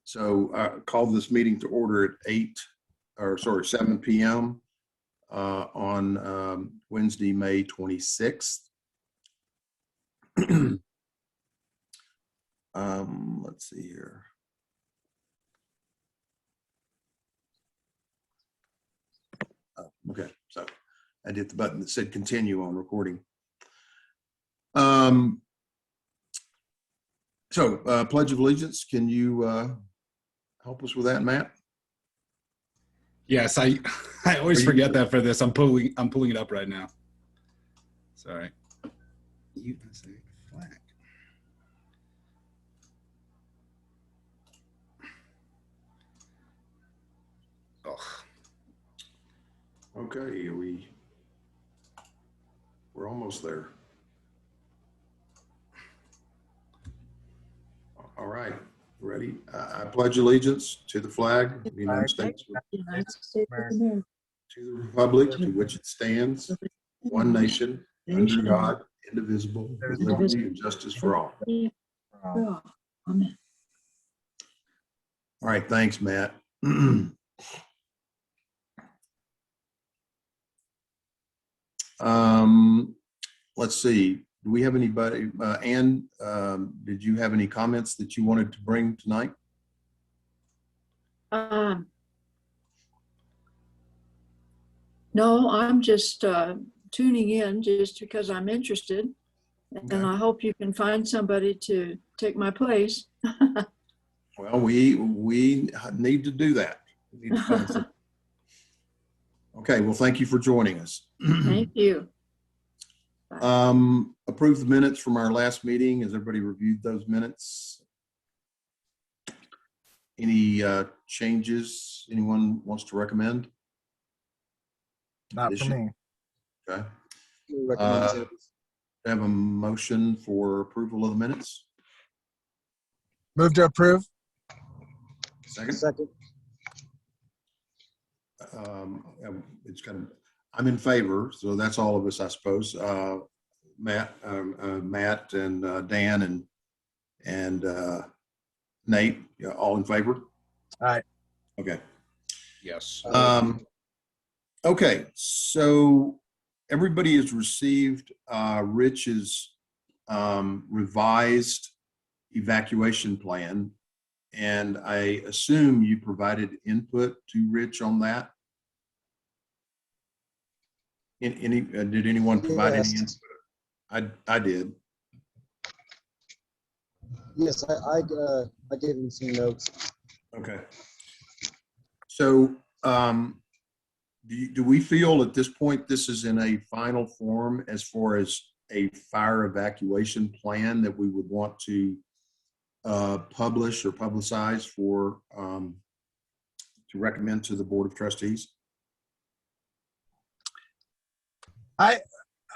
So I called this meeting to order at 7 p.m. On Wednesday, May 26th. Let's see here. Okay, so I hit the button that said continue on recording. Pledge of Allegiance, can you help us with that, Matt? Yes, I always forget that for this. I'm pulling it up right now. Sorry. USA flag. Oh. Okay, we're almost there. All right, ready? I pledge allegiance to the flag of the United States, to the republic to which it stands, one nation, under God, indivisible, with liberty and justice for all. Amen. All right, thanks, Matt. Let's see. Do we have anybody? Ann, did you have any comments that you wanted to bring tonight? No, I'm just tuning in just because I'm interested. Okay. And I hope you can find somebody to take my place. Well, we need to do that. We need to find some. Okay, well, thank you for joining us. Thank you. Approve the minutes from our last meeting. Has everybody reviewed those minutes? Any changes anyone wants to recommend? Not for me. Okay. Have a motion for approval of the minutes? Move to approve. Second. It's kind of, I'm in favor, so that's all of us, I suppose. Matt and Dan and Nate, all in favor? All right. Okay. Yes. Okay, so everybody has received Rich's revised evacuation plan, and I assume you provided input to Rich on that. Did anyone provide any input? I did. Yes, I gave him some notes. Okay. So do we feel at this point this is in a final form as far as a fire evacuation plan that we would want to publish or publicize for to recommend to the Board of Trustees?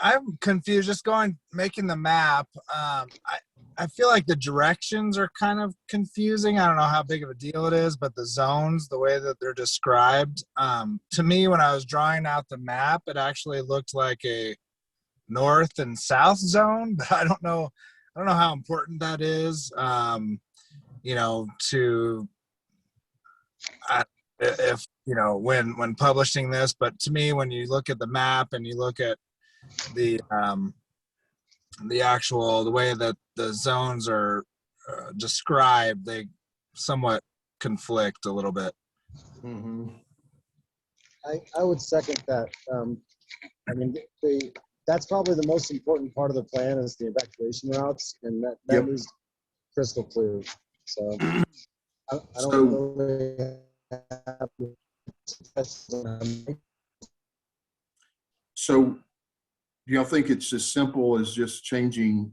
I'm confused just making the map. I feel like the directions are kind of confusing. I don't know how big of a deal it is, but the zones, the way that they're described, to me, when I was drawing out the map, it actually looked like a north and south zone, but I don't know how important that is, if when publishing this. But to me, when you look at the map and you look at the way that the zones are described, they somewhat conflict a little bit. Mm-hmm. I would second that. I mean, that's probably the most important part of the plan is the evacuation routes, and that Yep. is crystal clear. So I don't really have So do y'all think it's as simple as just changing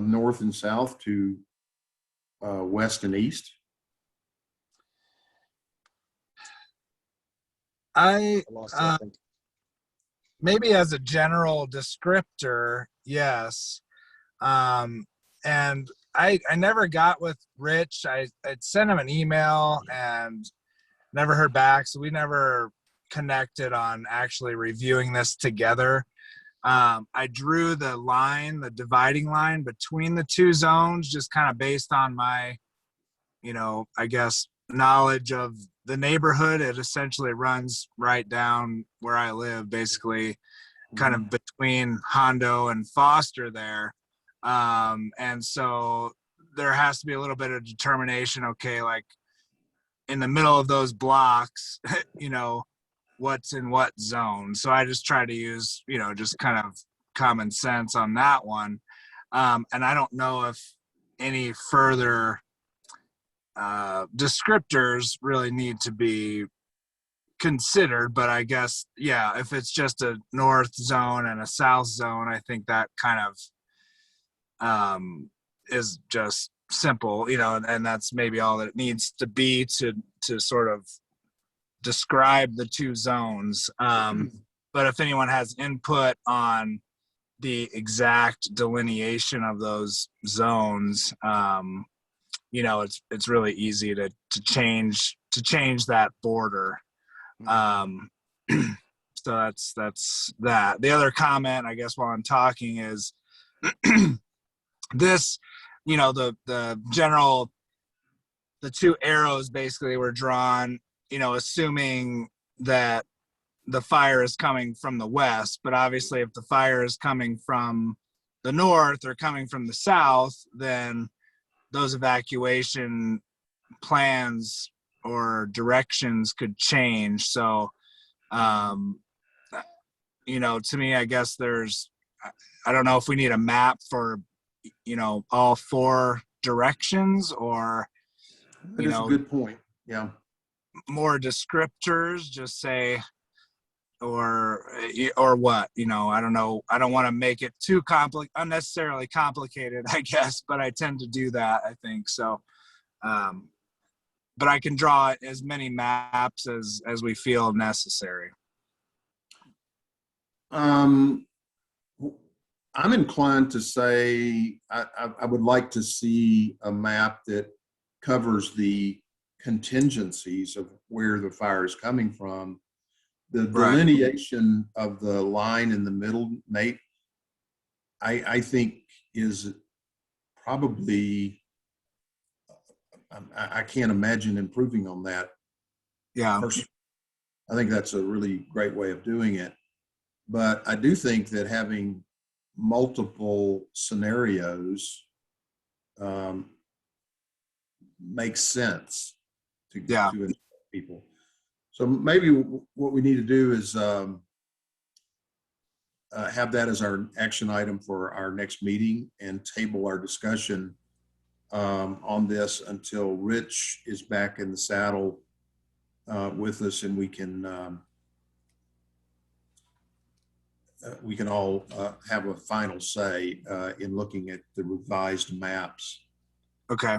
north and south to west and east? Maybe as a general descriptor, yes. And I never got with Rich. I'd sent him an email and never heard back, so we never connected on actually reviewing this together. I drew the line, the dividing line between the two zones, just kind of based on my, I guess, knowledge of the neighborhood. It essentially runs right down where I live, basically kind of between Hondo and Foster there. And so there has to be a little bit of determination, okay, like in the middle of those blocks, what's in what zone. So I just try to use, just kind of common sense on that one. And I don't know if any further descriptors really need to be considered, but I guess, yeah, if it's just a north zone and a south zone, I think that kind of is just simple, and that's maybe all that it needs to be to sort of describe the two zones. But if anyone has input on the exact delineation of those zones, it's really easy to change that border. So that's that. The other comment, I guess, while I'm talking is this, the general, the two arrows basically were drawn, assuming that the fire is coming from the west, but obviously if the fire is coming from the north or coming from the south, then those evacuation plans or directions could change. So, to me, I guess I don't know if we need a map for, all four directions, or, That is a good point. Yeah. more descriptors, just say, or what, I don't know. I don't want to make it too unnecessarily complicated, I guess, but I tend to do that, I think. So, but I can draw as many maps as we feel necessary. I'm inclined to say I would like to see a map that covers the contingencies of where the fire is coming from. The delineation of the line in the middle, Nate, I think is probably, I can't imagine improving on that. Yeah. I think that's a really great way of doing it. But I do think that having multiple scenarios makes sense to instruct people. So maybe what we need to do is have that as our action item for our next meeting and table our discussion on this until Rich is back in the saddle with us, and we can all have a final say in looking at the revised maps. Okay.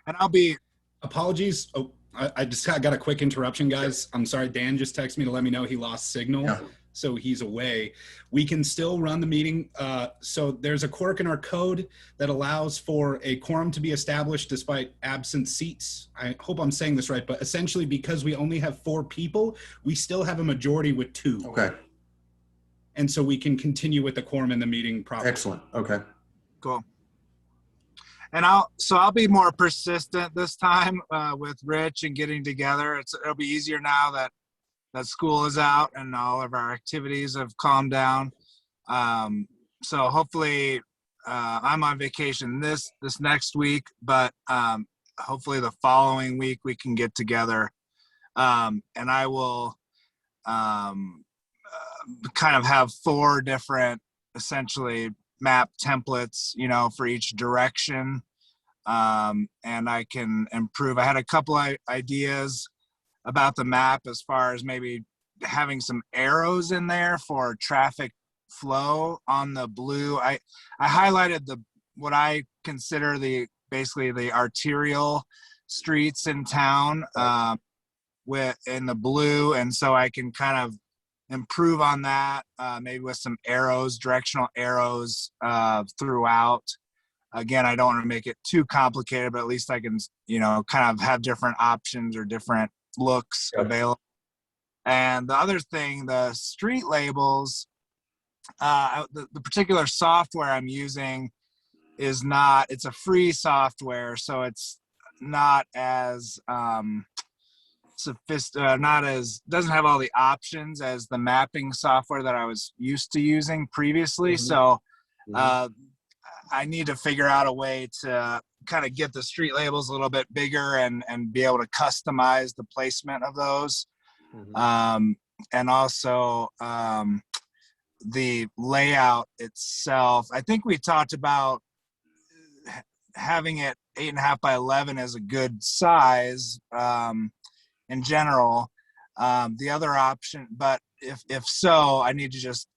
And I'll be... Apologies. Oh, I just got a quick interruption, guys. I'm sorry. Dan just texted me to let me know he lost signal. Yeah. So he's away. We can still run the meeting. So there's a quirk in our code that allows for a quorum to be established despite absent seats. I hope I'm saying this right, but essentially because we only have 4 people, we still have a majority with 2. Okay. And so we can continue with the quorum in the meeting properly. Excellent. Okay. Cool. And I'll be more persistent this time with Rich and getting together. It'll be easier now that school is out and all of our activities have calmed down. So hopefully I'm on vacation this next week, but hopefully the following week we can get together. And I will kind of have 4 different essentially map templates, for each direction. And I can improve. I had a couple of ideas about the map as far as maybe having some arrows in there for traffic flow on the blue. I highlighted what I consider basically the arterial streets in town in the blue, and so I can kind of improve on that, maybe with some arrows, directional arrows throughout. Again, I don't want to make it too complicated, but at least I can, kind of have different options or different looks available. And the other thing, the street labels, the particular software I'm using is not, it's a free software, so it's not as not as, doesn't have all the options as the mapping software that I was used to using previously. So I need to figure out a way to kind of get the street labels a little bit bigger and be able to customize the placement of those. And also the layout itself. I think we talked about having it 8.5 by 11 as a good size in general. The other option, but if so, I need to just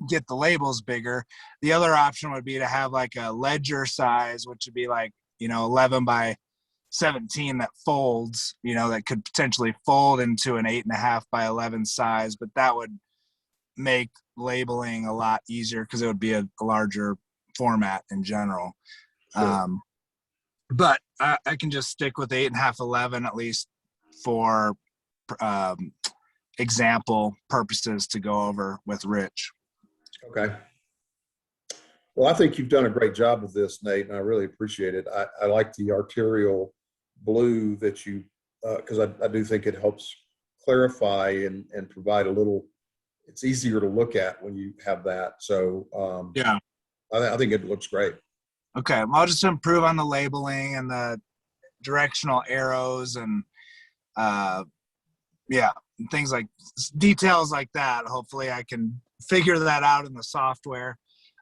get the labels bigger. The other option would be to have like a ledger size, which would be like, 11 by 17 that folds, that could potentially fold into an 8.5 by 11 size, but that would make labeling a lot easier because it would be a larger format in general. Sure. But I can just stick with 8.5, 11 at least for example purposes to go over with Rich. Okay. Well, I think you've done a great job of this, Nate, and I really appreciate it. I like the arterial blue that you, because I do think it helps clarify and provide a little, it's easier to look at when you have that. So yeah, I think it looks great. Okay, well, I'll just improve on the labeling and the directional arrows and things like details like that. Hopefully I can figure that out in the software.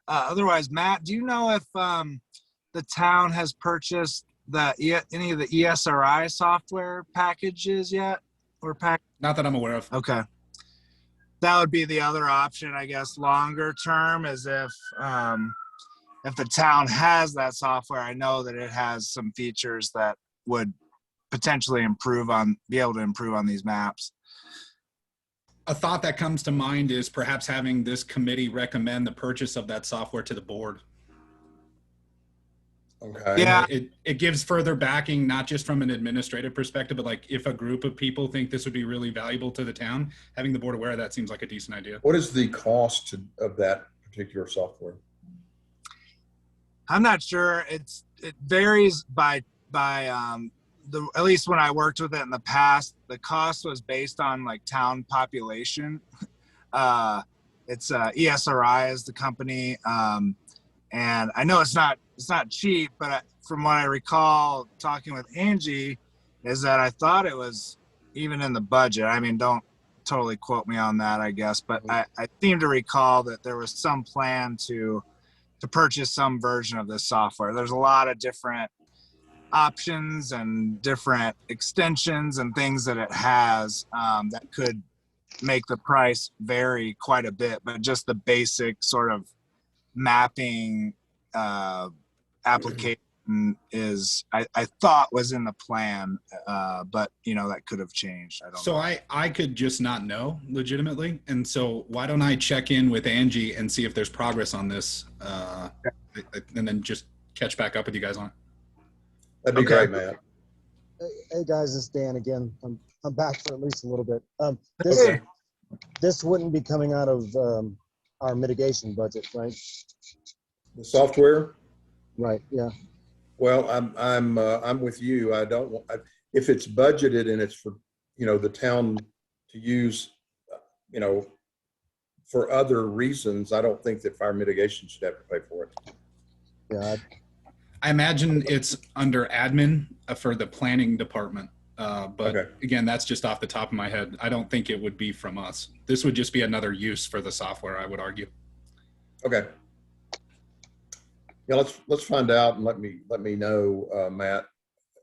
Otherwise, Matt, do you know if the town has purchased any of the ESRI software packages yet? Not that I'm aware of. Okay. That would be the other option, I guess, longer term, is if the town has that software. I know that it has some features that would potentially be able to improve on these maps. A thought that comes to mind is perhaps having this committee recommend the purchase of that software to the board. Okay. Yeah. It gives further backing, not just from an administrative perspective, but like if a group of people think this would be really valuable to the town, having the board aware of that seems like a decent idea. What is the cost of that particular software? I'm not sure. It varies by at least when I worked with it in the past, the cost was based on like town population. It's ESRI is the company, and I know it's not cheap, but from what I recall talking with Angie, is that I thought it was even in the budget. I mean, don't totally quote me on that, I guess, but I seem to recall that there was some plan to purchase some version of this software. There's a lot of different options and different extensions and things that it has that could make the price vary quite a bit, but just the basic sort of mapping application is I thought was in the plan, but that could have changed. I don't know. I could just not know legitimately, and so why don't I check in with Angie and see if there's progress on this, and then just catch back up with you guys on it. That'd be great, man. Hey guys, it's Dan again. I'm back for at least a little bit. This wouldn't be coming out of our mitigation budget, right? The software, right? Yeah. Well, I'm with you. I don't want, if it's budgeted and it's for the town to use, for other reasons. I don't think that fire mitigation should have to pay for it. Yeah. I imagine it's under admin for the planning department. But okay. Again, that's just off the top of my head. I don't think it would be from us. This would just be another use for the software, I would argue. Okay. Yeah, let's find out and let me know, Matt,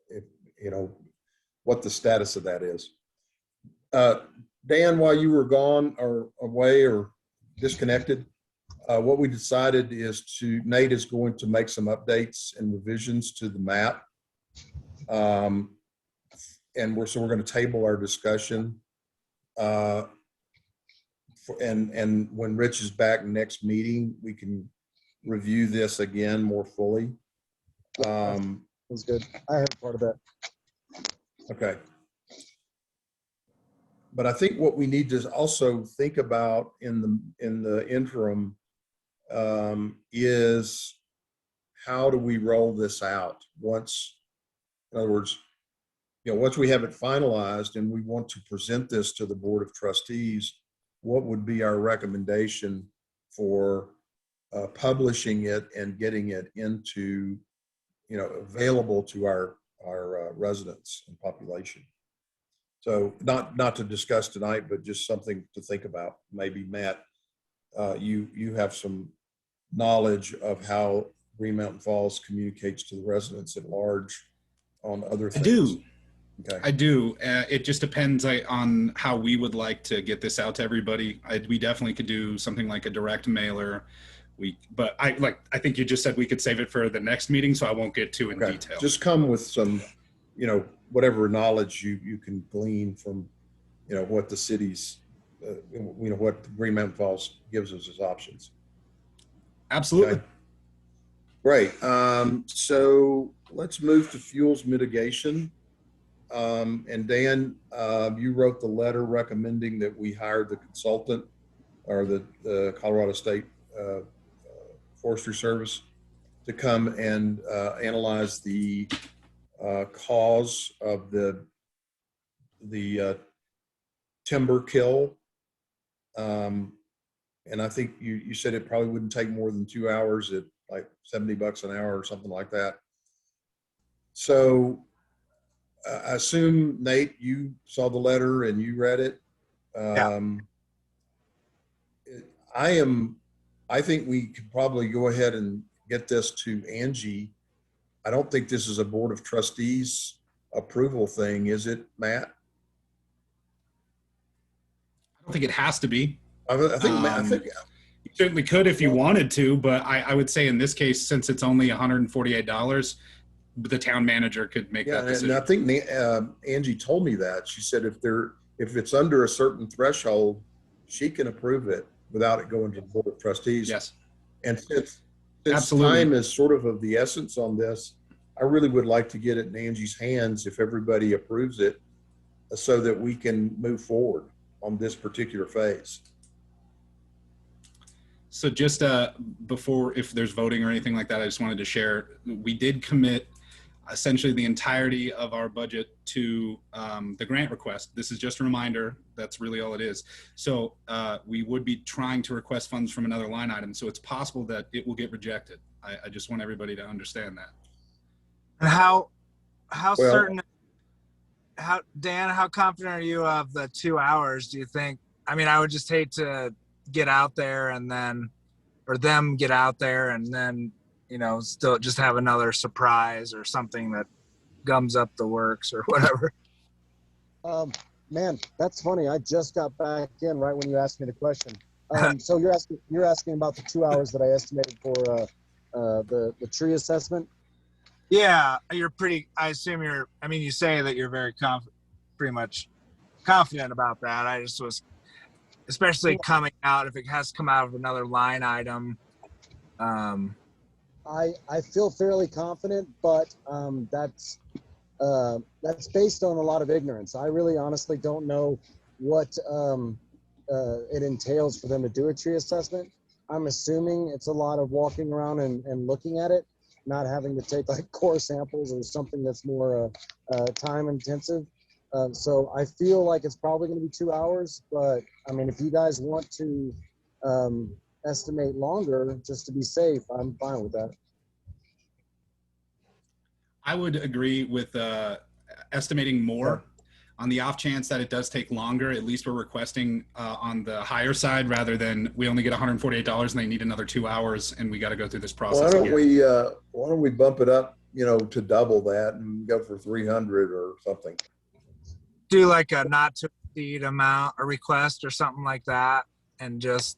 if what the status of that is. Dan, while you were gone or away or disconnected, what we decided is Nate is going to make some updates and revisions to the map. And we're going to table our discussion. And when Rich is back next meeting, we can review this again more fully. That's good. I heard part of that. Okay. But I think what we need to also think about in the interim is how do we roll this out once, in other words, once we have it finalized and we want to present this to the Board of Trustees, what would be our recommendation for publishing it and getting it into, available to our residents and population? So not to discuss tonight, but just something to think about. Maybe Matt, you have some knowledge of how Green Mountain Falls communicates to the residents at large on other things. I do. Okay. I do. It just depends on how we would like to get this out to everybody. We definitely could do something like a direct mailer. But I think you just said we could save it for the next meeting, so I won't get too in detail. Just come with some, whatever knowledge you can glean from, what the city's, what Green Mountain Falls gives us as options. Absolutely. Okay. Great. So let's move to fuels mitigation. And Dan, you wrote the letter recommending that we hire the consultant or the Colorado State Forestry Service to come and analyze the cause of the timber kill. And I think you said it probably wouldn't take more than 2 hours at like $70 an hour or something like that. So I assume, Nate, you saw the letter and you read it. Yeah. I think we could probably go ahead and get this to Angie. I don't think this is a Board of Trustees approval thing, is it, Matt? I don't think it has to be. I think You certainly could if you wanted to, but I would say in this case, since it's only $148, the town manager could make that decision. And I think Angie told me that. She said if it's under a certain threshold, she can approve it without it going to the Board of Trustees. Yes. And since Absolutely. time is sort of the essence on this, I really would like to get it in Angie's hands if everybody approves it, so that we can move forward on this particular phase. So just before, if there's voting or anything like that, I just wanted to share, we did commit essentially the entirety of our budget to the grant request. This is just a reminder, that's really all it is. So we would be trying to request funds from another line item. So it's possible that it will get rejected. I just want everybody to understand that. And how certain, Dan, how confident are you of the 2 hours? Do you think, I mean, I would just hate to get out there and then, or them get out there and then, still just have another surprise or something that gums up the works or whatever. Man, that's funny. I just got back in right when you asked me the question. So you're asking about the 2 hours that I estimated for the tree assessment? Yeah, I assume you say that you're very pretty much confident about that. I just was, especially coming out, if it has come out of another line item. I feel fairly confident, but that's based on a lot of ignorance. I really honestly don't know what it entails for them to do a tree assessment. I'm assuming it's a lot of walking around and looking at it, not having to take like core samples or something that's more time intensive. So I feel like it's probably going to be 2 hours, but I mean, if you guys want to estimate longer just to be safe, I'm fine with that. I would agree with estimating more. On the off chance that it does take longer, at least we're requesting on the higher side rather than we only get $148 and they need another 2 hours and we got to go through this process. Why don't we bump it up, to double that and go for 300 or something? Do like a not to exceed amount, a request or something like that, and just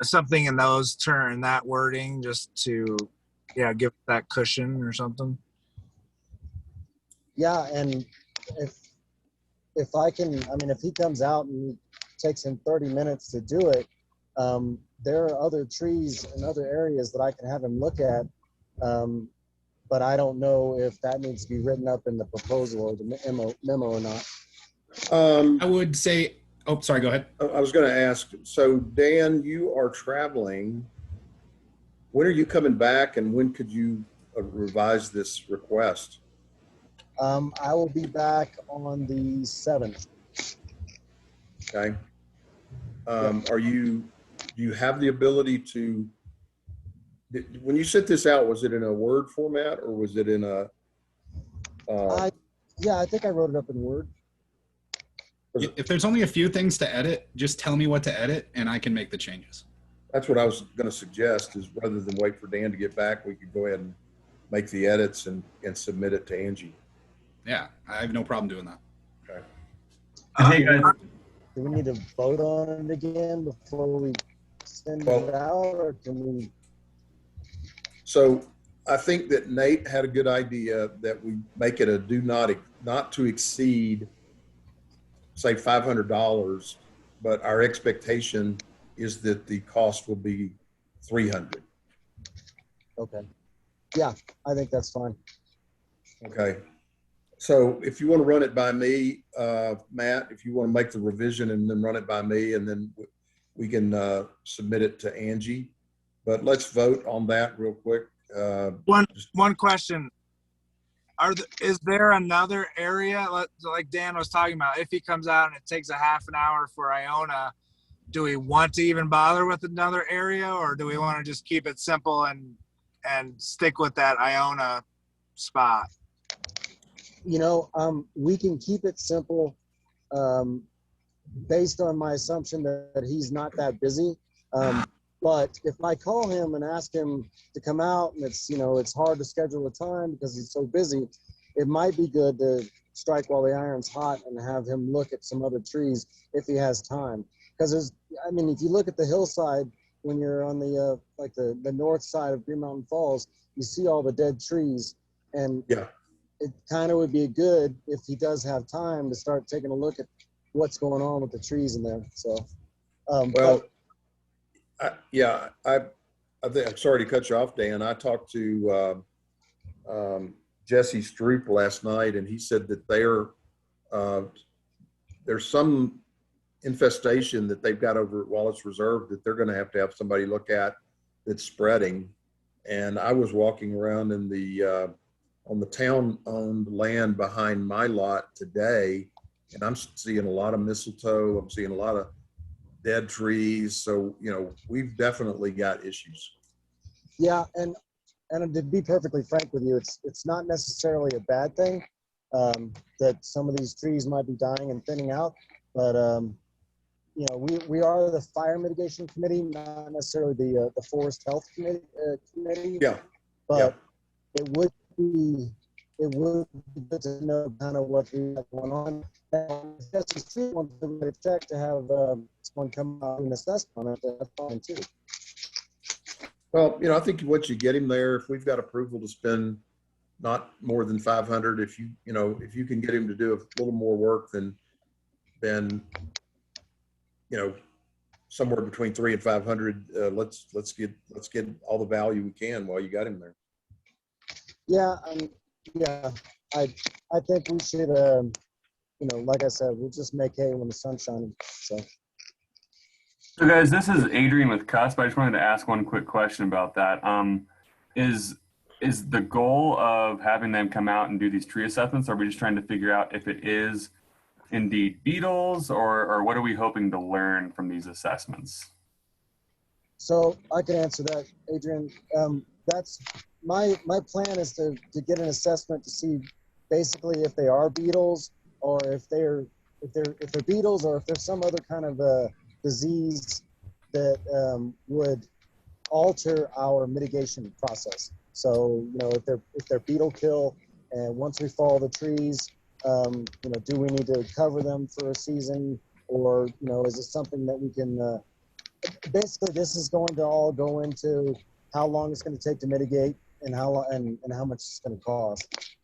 something in that wording, just to give that cushion or something. Yeah, and if I can, I mean, if he comes out and it takes him 30 minutes to do it, there are other trees in other areas that I can have him look at, but I don't know if that needs to be written up in the proposal or the memo or not. Um, I would say, oh, sorry, go ahead. I was going to ask, so Dan, you are traveling. When are you coming back and when could you revise this request? I will be back on the 7th. Okay. Do you have the ability to, when you sent this out, was it in a Word format or was it in a, Yeah, I think I wrote it up in Word. If there's only a few things to edit, just tell me what to edit and I can make the changes. that's what I was going to suggest, is rather than wait for Dan to get back, we could go ahead and make the edits and submit it to Angie. Yeah, I have no problem doing that. Okay. Hey guys, Do we need to vote on it again before we send Well- it out, or can we? So I think that Nate had a good idea that we make it a not to exceed, say $500, but our expectation is that the cost will be $300. Okay. Yeah, I think that's fine. Okay. So if you want to run it by me, Matt, if you want to make the revision and then run it by me, and then we can submit it to Angie. But let's vote on that real quick. One question. Is there another area, like Dan was talking about, if he comes out and it takes a half an hour for Iona, do we want to even bother with another area, or do we want to just keep it simple and stick with that Iona spot? You know, we can keep it simple, based on my assumption that he's not that busy. But if I call him and ask him to come out, and it's hard to schedule a time because he's so busy, it might be good to strike while the iron's hot and have him look at some other trees if he has time. Because if you look at the hillside, when you're on the the north side of Green Mountain Falls, you see all the dead trees, and Yeah. it kind of would be good if he does have time to start taking a look at what's going on with the trees in there. So, Well, I think, I'm sorry to cut you off, Dan. I talked to Jesse Stroop last night, and he said that there's some infestation that they've got over at Wallace Reserve that they're going to have somebody look at that's spreading. And I was walking around in on the town-owned land behind my lot today, and I'm seeing a lot of mistletoe. I'm seeing a lot of dead trees. So, we've definitely got issues. yeah, and to be perfectly frank with you, it's not necessarily a bad thing that some of these trees might be dying and thinning out, but we are the fire mitigation committee, not necessarily the forest health committee. Yeah. But it would be good to know kind of what we have going on. And if Jesse Street wants to check to have someone come out and assess on it, that's fine too. Well, I think once you get him there, if we've got approval to spend not more than 500, if you can get him to do a little more work than somewhere between 300 and 500, let's get all the value we can while you got him there. Yeah, I think we should, like I said, we'll just make hay when the sun's shining. So guys, this is Adrian with Cusp. I just wanted to ask one quick question about that. Is the goal of having them come out and do these tree assessments, or are we just trying to figure out if it is indeed beetles, or what are we hoping to learn from these assessments? So I can answer that, Adrian. That's my plan, is to get an assessment to see basically if they are beetles, or if they're beetles, or if there's some other kind of disease that would alter our mitigation process. So if they're beetle kill, and once we fall the trees, do we need to cover them for a season, or is it something that we can? Basically, this is going to all go into how long it's going to take to mitigate, and how much it's going to cost.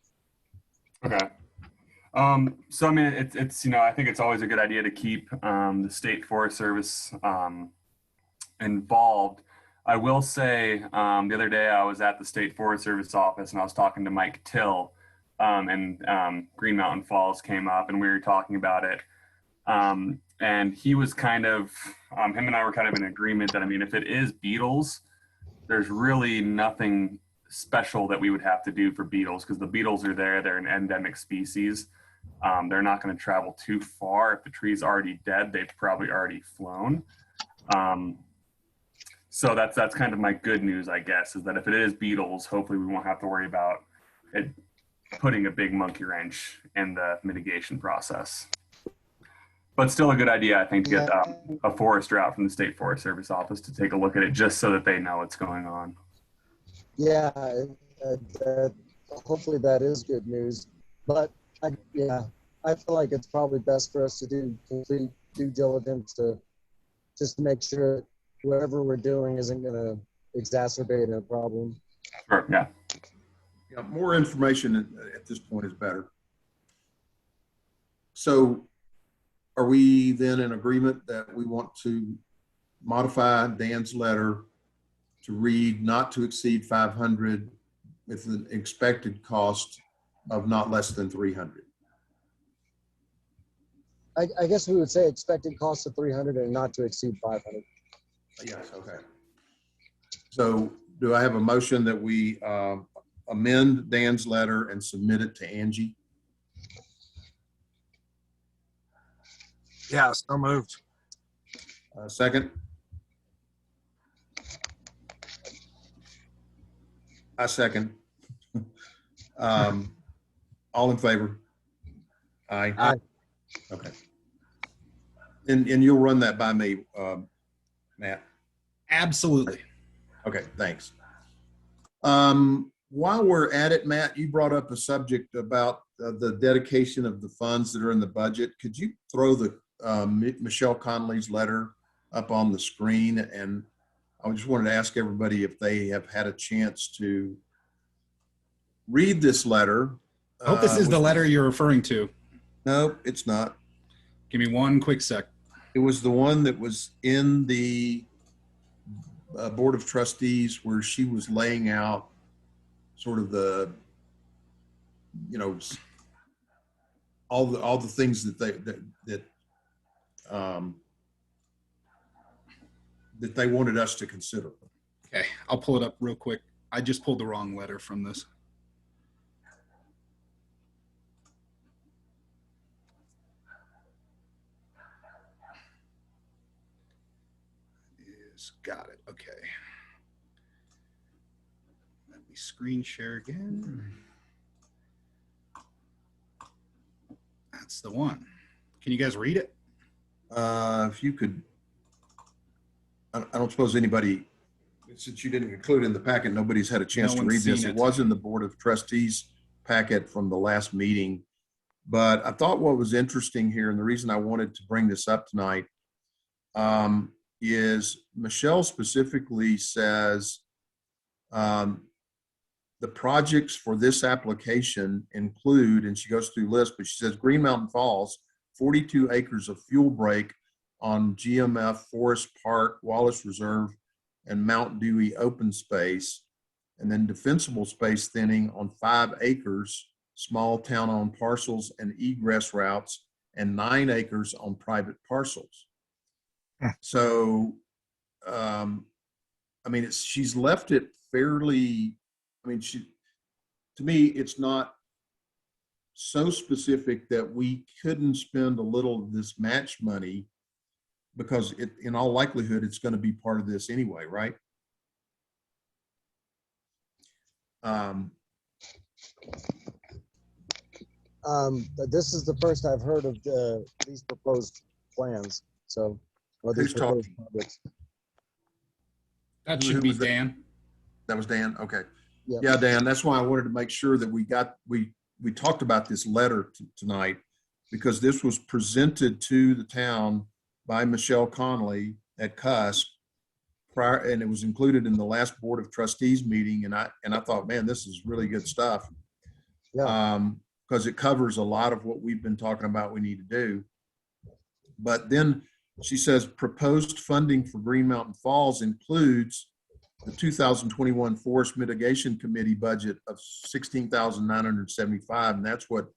Okay. So I mean, it's I think it's always a good idea to keep the State Forest Service involved. I will say the other day I was at the State Forest Service office and I was talking to Mike Till, and Green Mountain Falls came up, and we were talking about it. And he was kind of, him and I were kind of in agreement that, I mean, if it is beetles, there's really nothing special that we would have to do for beetles, because the beetles are there. They're an endemic species. They're not going to travel too far. If the tree's already dead, they've probably already flown. So that's kind of my good news, I guess, is that if it is beetles, hopefully we won't have to worry about it putting a big monkey wrench in the mitigation process. But still a good idea, I think, to get a forester out from the State Forest Service office to take a look at it, just so that they know what's going on. Yeah, hopefully that is good news. But I feel like it's probably best for us to do complete due diligence to just make sure that whatever we're doing isn't going to exacerbate a problem. Sure, yeah. Yeah, more information at this point is better. So are we then in agreement that we want to modify Dan's letter to read not to exceed 500 with an expected cost of not less than 300? I guess we would say expected cost of 300 and not to exceed 500. Yes, okay. So do I have a motion that we amend Dan's letter and submit it to Angie? Yeah, so moved. Second? I second. All in favor? Aye. Aye. Okay. And you'll run that by me, Matt? Absolutely. Okay, thanks. While we're at it, Matt, you brought up a subject about the dedication of the funds that are in the budget. Could you throw the Michelle Connolly's letter up on the screen? And I just wanted to ask everybody if they have had a chance to read this letter. I hope this is the letter you're referring to. No, it's not. Give me one quick sec. It was the one that was in the Board of Trustees where she was laying out sort of the, you know, all the things that they wanted us to consider. Okay, I'll pull it up real quick. I just pulled the wrong letter from this. Got it. Okay. Let me screen share again. That's the one. Can you guys read it? If you could, I don't suppose anybody, since you didn't include it in the packet, nobody's had a chance No to one's read this. seen It it. was in the Board of Trustees packet from the last meeting. But I thought what was interesting here, and the reason I wanted to bring this up tonight, is Michelle specifically says the projects for this application include, and she goes through lists, but she says Green Mountain Falls, 42 acres of fuel break on GMF Forest Park, Wallace Reserve, and Mount Dewey open space, and then defensible space thinning on 5 acres, small town-owned parcels and egress routes, and 9 acres on private parcels. So, I mean, she's left it fairly, I mean, to me, it's not so specific that we couldn't spend a little of this match money because in all likelihood, it's going to be part of this anyway, right? This is the first I've heard of these proposed plans. So, or these Who's proposed talking? projects. That Who should be was that? Dan. That was Dan. Okay. Yep. Yeah, Dan, that's why I wanted to make sure that we talked about this letter tonight, because this was presented to the town by Michelle Connolly at CUSP prior, and it was included in the last Board of Trustees meeting. And I thought, man, this is really good stuff. Yeah. Because it covers a lot of what we've been talking about we need to do. But then she says proposed funding for Green Mountain Falls includes the 2021 Forest Mitigation Committee budget of $16,975, and that's what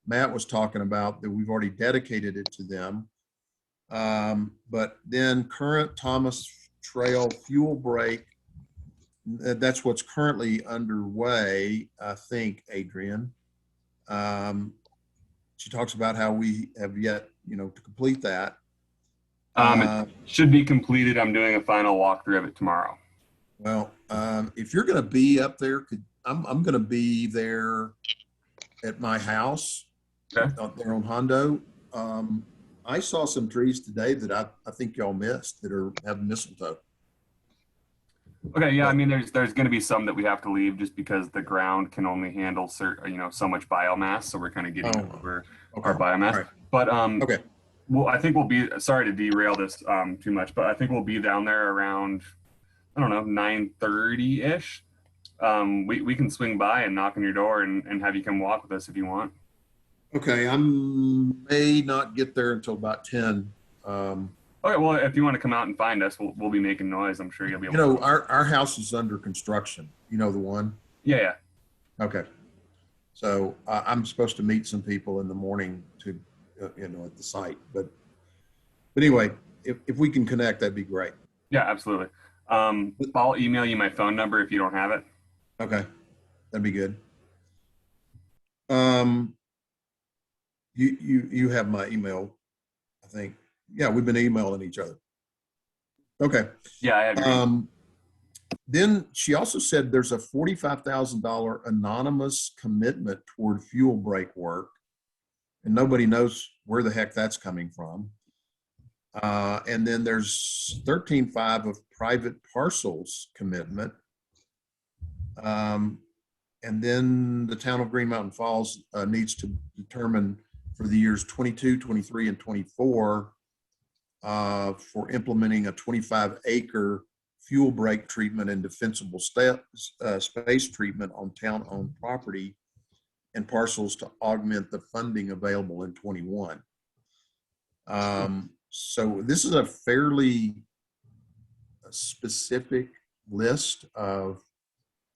Matt was talking about, that we've already dedicated it to them. But then current Thomas Trail fuel break, that's what's currently underway, I think, Adrian. She talks about how we have yet, to complete that. It should be completed. I'm doing a final walkthrough of it tomorrow. Well, if you're going to be up there, I'm going to be there at my house, Okay. out there on Hondo. I saw some trees today that I think y'all missed that have mistletoe. Okay, yeah, I mean, there's going to be some that we have to leave just because the ground can only handle so much biomass. So we're kind of getting over our biomass. Right. But okay. Well, I think we'll be, sorry to derail this too much, but I think we'll be down there around, I don't know, 9:30-ish. We can swing by and knock on your door and have you come walk with us if you want. Okay, I may not get there until about 10. Okay, well, if you want to come out and find us, we'll be making noise. I'm sure you'll be able to. Our house is under construction. You know the one? Yeah. Okay. So I'm supposed to meet some people in the morning to, at the site. But anyway, if we can connect, that'd be great. Yeah, absolutely. I'll email you my phone number if you don't have it. Okay, that'd be good. You have my email, I think. Yeah, we've been emailing each other. Okay. Yeah, I have. Then she also said there's a $45,000 anonymous commitment toward fuel break work, and nobody knows where the heck that's coming from. And then there's 13.5 of private parcels commitment. And then the town of Green Mountain Falls needs to determine for the years 22, 23, and 24 for implementing a 25-acre fuel break treatment and defensible space treatment on town-owned property and parcels to augment the funding available in 21. So this is a fairly specific list of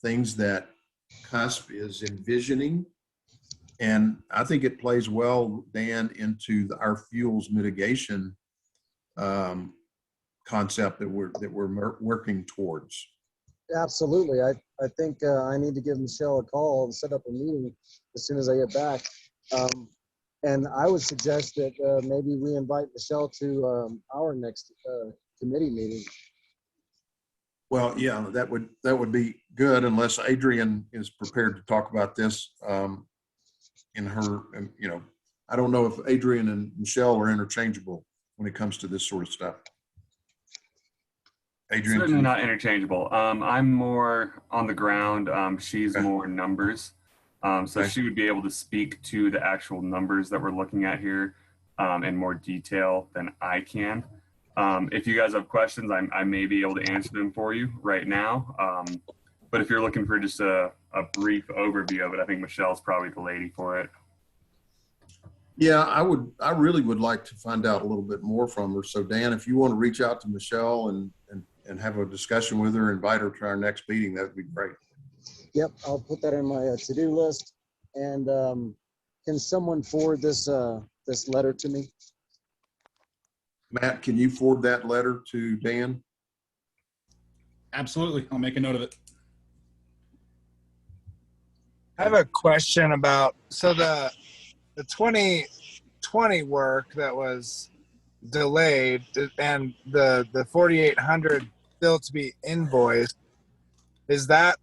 things that CUSP is envisioning. And I think it plays well, Dan, into our fuels mitigation concept that we're working towards. Absolutely. I think I need to give Michelle a call and set up a meeting as soon as I get back. And I would suggest that maybe we invite Michelle to our next committee meeting. Well, yeah, that would be good, unless Adrian is prepared to talk about this in her. I don't know if Adrian and Michelle are interchangeable when it comes to this sort of stuff. Adrian, certainly not interchangeable. I'm more on the ground. She's more numbers. So she would be able to speak to the actual numbers that we're looking at here in more detail than I can. If you guys have questions, I may be able to answer them for you right now. But if you're looking for just a brief overview of it, I think Michelle's probably the lady for it. Yeah, I really would like to find out a little bit more from her. So Dan, if you want to reach out to Michelle and have a discussion with her, invite her to our next meeting, that would be great. Yep, I'll put that in my to-do list. And can someone forward this this letter to me? Matt, can you forward that letter to Dan? Absolutely. I'll make a note of it. I have a question about, so the 2020 work that was delayed and the 4,800 still to be invoiced, is that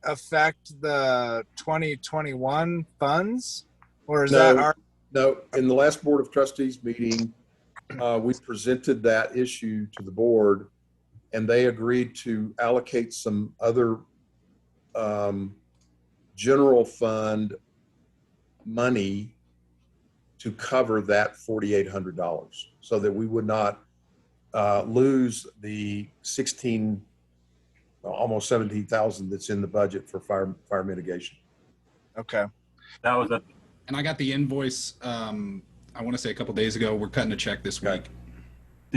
affect the 2021 funds, or is that our? No, in the last Board of Trustees meeting, we presented that issue to the board, and they agreed to allocate some other general fund money to cover that $4,800, so that we would not lose the almost 17,000 that's in the budget for fire mitigation. Okay. That was it. And I got the invoice, I want to say a couple days ago. We're cutting a check this week.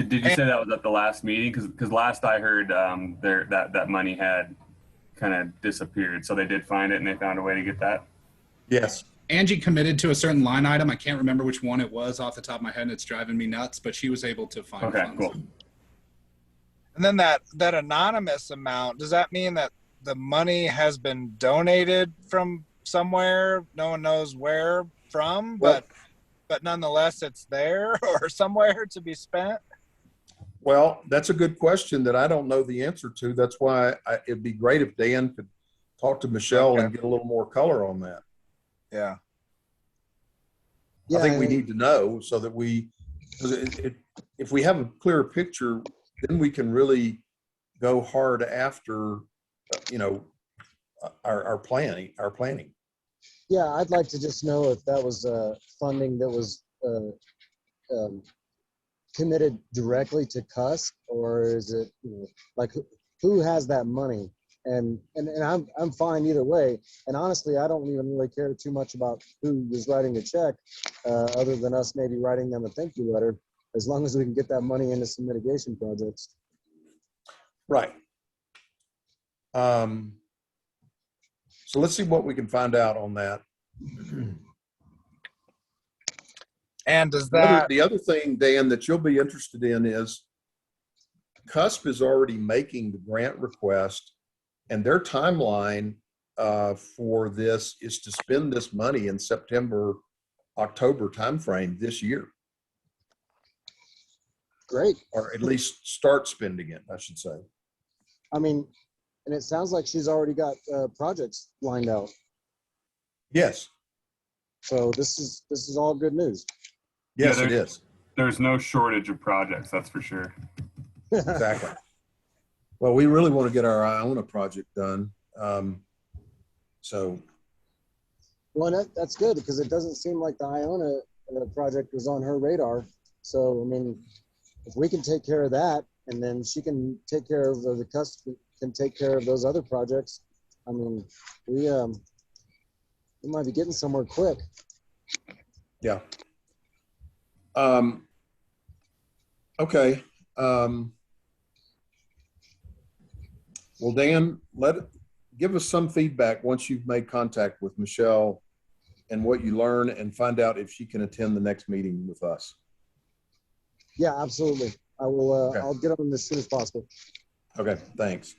Did you say that was at the last meeting? Because last I heard, that money had kind of disappeared. So they did find it and they found a way to get that. Yes. Angie committed to a certain line item. I can't remember which one it was off the top of my head, and it's driving me nuts, but she was able to find Okay, funds. cool. And then that anonymous amount, does that mean that the money has been donated from somewhere? No one knows where from, but nonetheless it's there or somewhere to be spent? Well, that's a good question that I don't know the answer to. That's why it'd be great if Dan could talk to Michelle and get a little more color on that. Yeah. I think we need to know so that if we have a clearer picture, then we can really go hard after, our planning. Yeah, I'd like to just know if that was funding that was committed directly to CUSC, or is it like who has that money? And I'm fine either way. And honestly, I don't even really care too much about who was writing the check, other than us maybe writing them a thank you letter, as long as we can get that money into some mitigation projects. Right. So let's see what we can find out on that. And does that... The other thing, Dan, that you'll be interested in is CUSP is already making the grant request, and their timeline for this is to spend this money in September, October timeframe this year. Great. Or at least start spending it, I should say. I mean, and it sounds like she's already got projects lined out. Yes. So this is all good news. Yes, Yeah, it is. There's no shortage of projects, that's for sure. Exactly. Well, we really want to get our Iona project done. Well, that's good, because it doesn't seem like the Iona project was on her radar. So, I mean, if we can take care of that, and then she can take care of the customer, can take care of those other projects, I mean, we might be getting somewhere quick. Yeah. Okay. Well, Dan, give us some feedback once you've made contact with Michelle and what you learn, and find out if she can attend the next meeting with us. Yeah, absolutely. I will. Okay. I'll get on as soon as possible. Okay, thanks.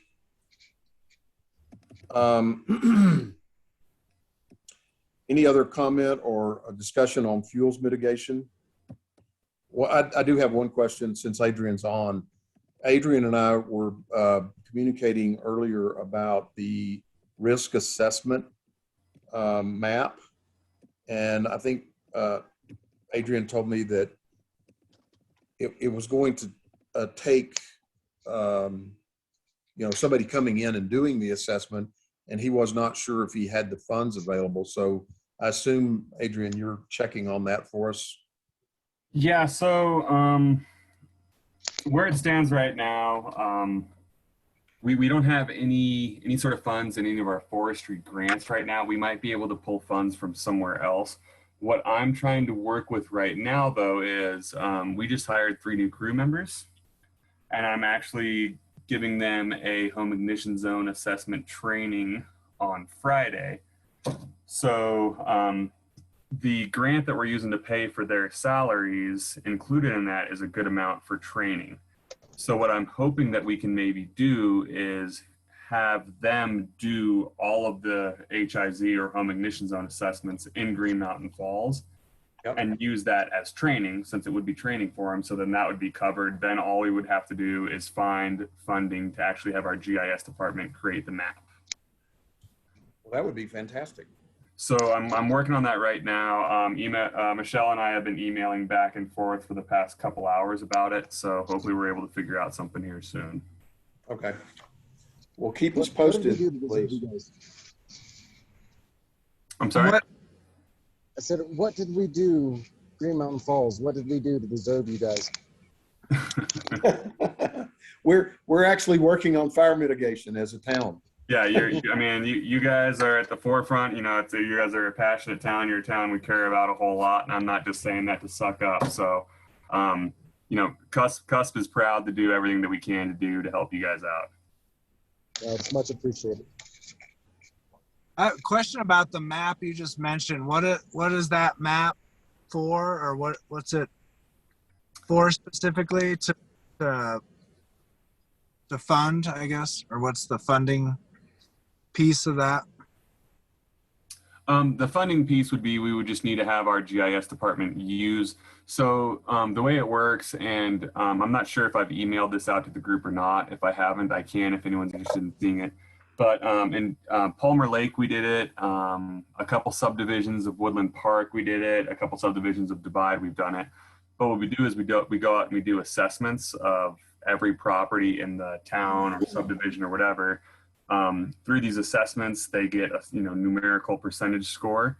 Any other comment or a discussion on fuels mitigation? Well, I do have one question since Adrian's on. Adrian and I were communicating earlier about the risk assessment map. And I think Adrian told me that it was going to take somebody coming in and doing the assessment, and he was not sure if he had the funds available. So I assume, Adrian, you're checking on that for us. Yeah, so where it stands right now, we don't have any sort of funds in any of our forestry grants right now. We might be able to pull funds from somewhere else. What I'm trying to work with right now, though, is we just hired 3 new crew members, and I'm actually giving them a home ignition zone assessment training on Friday. So the grant that we're using to pay for their salaries, included in that is a good amount for training. So what I'm hoping that we can maybe do is have them do all of the HIZ or home ignition zone assessments in Green Mountain Falls. Yep. And use that as training, since it would be training for them. So then that would be covered. Then all we would have to do is find funding to actually have our GIS department create the map. Well, that would be fantastic. So I'm working on that right now. Michelle and I have been emailing back and forth for the past couple hours about it. So hopefully we're able to figure out something here soon. Okay. Well, keep us posted, please. I'm sorry? I said, what did we do, Green Mountain Falls? What did we do to deserve you guys? We're actually working on fire mitigation as a town. Yeah, you guys are at the forefront. You guys are a passionate town. You're a town we care about a whole lot, and I'm not just saying that to suck up. So, Cusp is proud to do everything that we can to do to help you guys out. It's much appreciated. Question about the map you just mentioned. What is that map for, or what's it for specifically to fund, I guess, or what's the funding piece of that? The funding piece would be we would just need to have our GIS department use. So the way it works, and I'm not sure if I've emailed this out to the group or not. If I haven't, I can if anyone's interested in seeing it. But in Palmer Lake, we did it. A couple subdivisions of Woodland Park, we did it. A couple subdivisions of Divide, we've done it. But what we do is we go out and we do assessments of every property in the town or subdivision or whatever. Through these assessments, they get a numerical percentage score.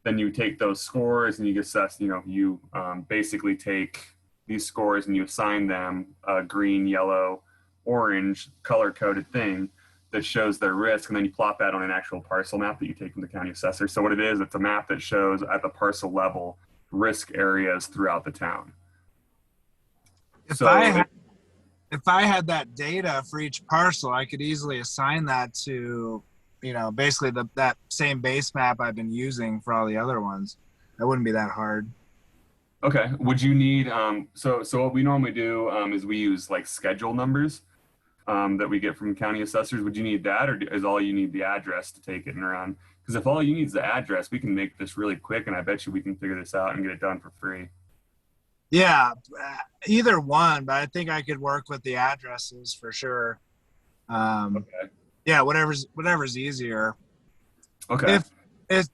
Then you take those scores and you assess. You basically take these scores and you assign them a green, yellow, orange color-coded thing that shows their risk, and then you plot that on an actual parcel map that you take from the county assessor. So what it is, it's a map that shows at the parcel level risk areas throughout the town. If I had that data for each parcel, I could easily assign that to, basically that same base map I've been using for all the other ones. That wouldn't be that hard. Okay. Would you need, so what we normally do is we use like schedule numbers that we get from county assessors. Would you need that, or is all you need the address to take it and run? Because if all you need is the address, we can make this really quick, and I bet you we can figure this out and get it done for free. Yeah, either one, but I think I could work with the addresses for sure. Okay. Yeah, whatever's easier. Okay.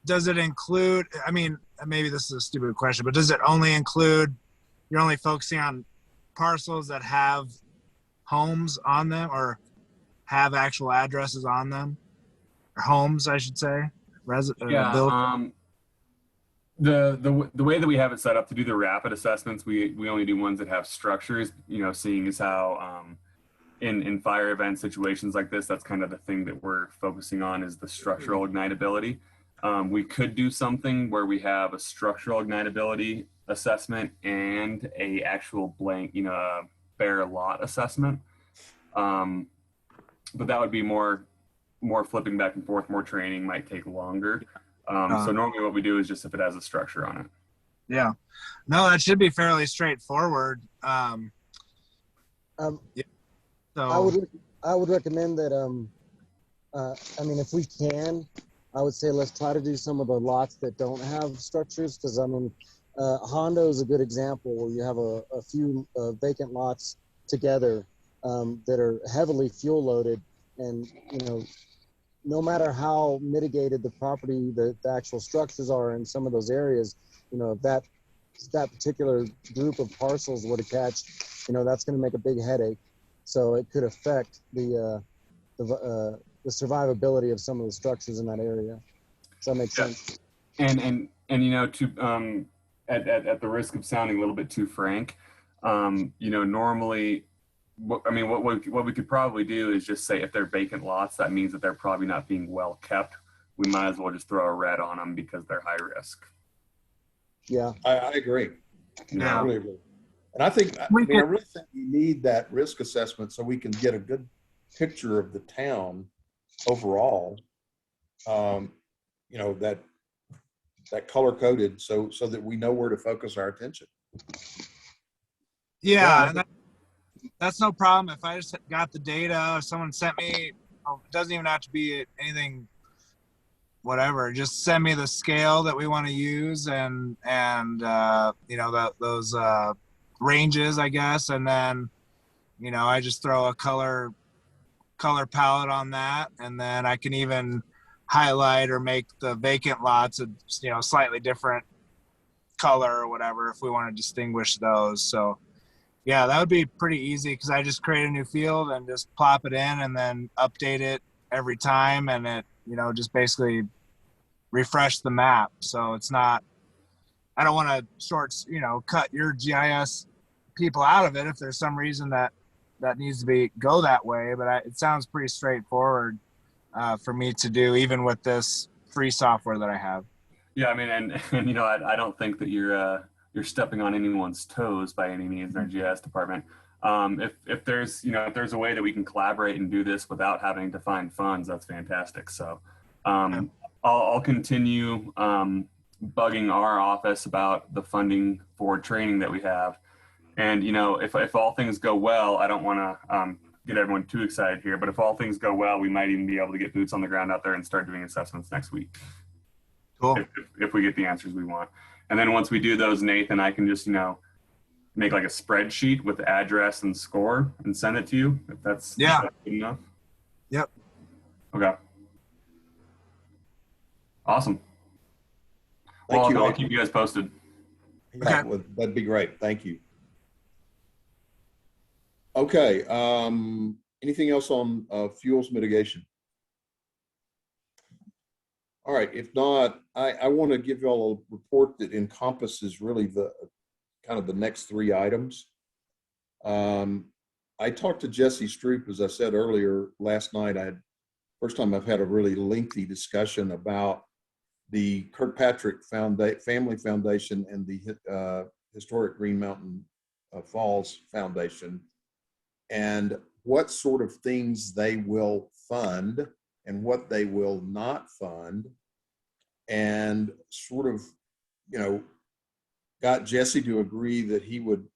Does it include, I mean, maybe this is a stupid question, but does it only include, you're only focusing on parcels that have homes on them or have actual addresses on them, or homes, I should say? Yeah. The way that we have it set up to do the rapid assessments, we only do ones that have structures. Seeing as how in fire event situations like this, that's kind of the thing that we're focusing on, is the structural ignitability. We could do something where we have a structural ignitability assessment and a actual blank, bare lot assessment. But that would be more flipping back and forth, more training, might take longer. So normally what we do is just if it has a structure on it. Yeah. No, that should be fairly straightforward. Yeah. So I would recommend that, if we can, I would say let's try to do some of the lots that don't have structures, because Hondo is a good example where you have a few vacant lots together that are heavily fuel loaded, and no matter how mitigated the property, the actual structures are in some of those areas, if that particular group of parcels were to catch, that's going to make a big headache. So it could affect the survivability of some of the structures in that area. Does that make sense? And to at the risk of sounding a little bit too frank, normally, what we could probably do is just say if they're vacant lots, that means that they're probably not being well kept. We might as well just throw a red on them because they're high risk. Yeah, I agree. Yeah. I really agree. And I really think we need that risk assessment so we can get a good picture of the town overall. That color coded so that we know where to focus our attention. yeah, and that's no problem. If I just got the data, if someone sent me, it doesn't even have to be anything, whatever. Just send me the scale that we want to use and those ranges, I guess, and then I just throw a color palette on that, and then I can even highlight or make the vacant lots a slightly different color or whatever if we want to distinguish those. So yeah, that would be pretty easy because I just create a new field and just plop it in and then update it every time, and it just basically refresh the map. So it's not, I don't want to cut your GIS people out of it if there's some reason that needs to go that way, but it sounds pretty straightforward for me to do, even with this free software that I have. Yeah, I mean, and I don't think that you're you're stepping on anyone's toes by any means in our GIS department. If there's if there's a way that we can collaborate and do this without having to find funds, that's fantastic. So I'll continue bugging our office about the funding for training that we have. And if all things go well, I don't want to get everyone too excited here, but if all things go well, we might even be able to get boots on the ground out there and start doing assessments next week. Cool. If we get the answers we want. And then once we do those, Nathan, I can just make like a spreadsheet with address and score and send it to you if that's good enough. Yep. Okay. Awesome. Thank you. I'll keep you guys posted. Yeah, well, that'd be great. Thank you. Okay. Anything else on fuels mitigation? All right. If not, I want to give you all a report that encompasses really the kind of the next three items. I talked to Jesse Stroop, as I said earlier, last night. First time I've had a really lengthy discussion about the Kirkpatrick Family Foundation and the Historic Green Mountain Falls Foundation, and what sort of things they will fund and what they will not fund, and sort of, got Jesse to agree that he would,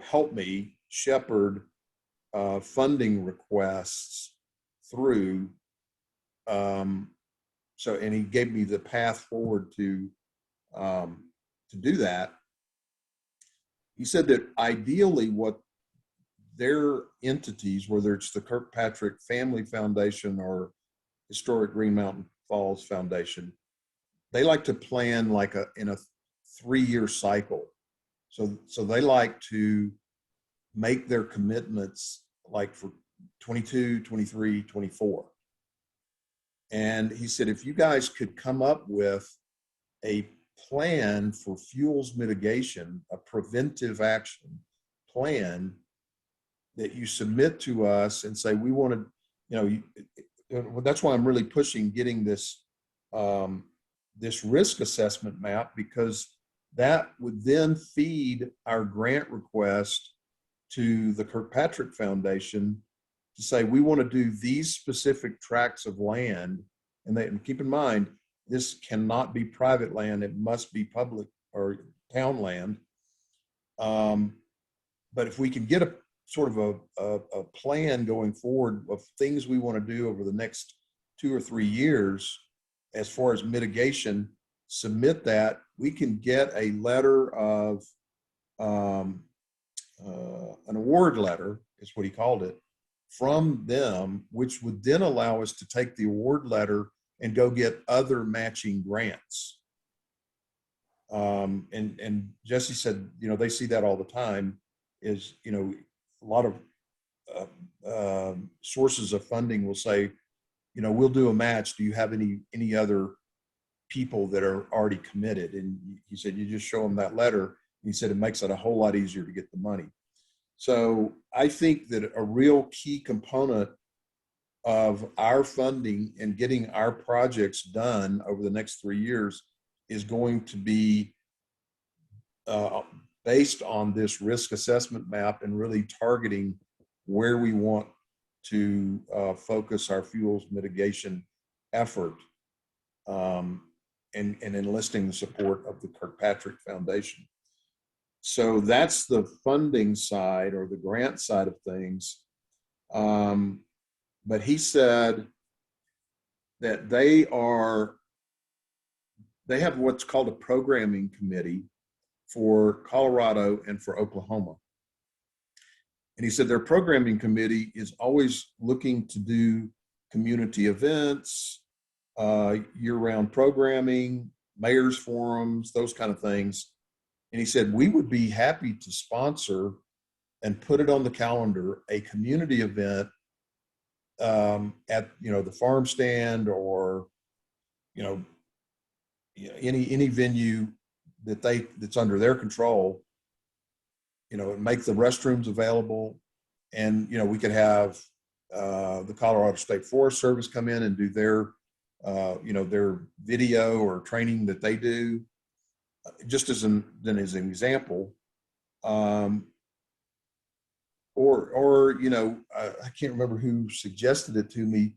help me shepherd funding requests through. And he gave me the path forward to do that. He said that ideally what their entities, whether it's the Kirkpatrick Family Foundation or Historic Green Mountain Falls Foundation, they like to plan in a 3-year cycle. So they like to make their commitments like for 22, 23, 24. And he said, if you guys could come up with a plan for fuels mitigation, a preventive action plan that you submit to us and say, we want to, that's why I'm really pushing getting this, this risk assessment map, because that would then feed our grant request to the Kirkpatrick Foundation to say, we want to do these specific tracts of land. And keep in mind, this cannot be private land. It must be public or town land. But if we can get a sort of a plan going forward of things we want to do over the next 2 or 3 years, as far as mitigation, submit that, we can get a letter of, an award letter, is what he called it, from them, which would then allow us to take the award letter and go get other matching grants. And Jesse said, they see that all the time, is, a lot of sources of funding will say, we'll do a match. Do you have any other people that are already committed? And he said, you just show them that letter. He said, it makes it a whole lot easier to get the money. So I think that a real key component of our funding and getting our projects done over the next 3 years is going to be based on this risk assessment map and really targeting where we want to focus our fuels mitigation effort, and enlisting the support of the Kirkpatrick Foundation. So that's the funding side or the grant side of things. But he said that they have what's called a programming committee for Colorado and for Oklahoma. And he said their programming committee is always looking to do community events, year-round programming, mayor's forums, those kind of things. And he said, we would be happy to sponsor and put it on the calendar, a community event at, the farm stand or, any venue that's under their control, and make the restrooms available. And, we could have the Colorado State Forest Service come in and do their, their video or training that they do. just as an example, or I can't remember who suggested it to me,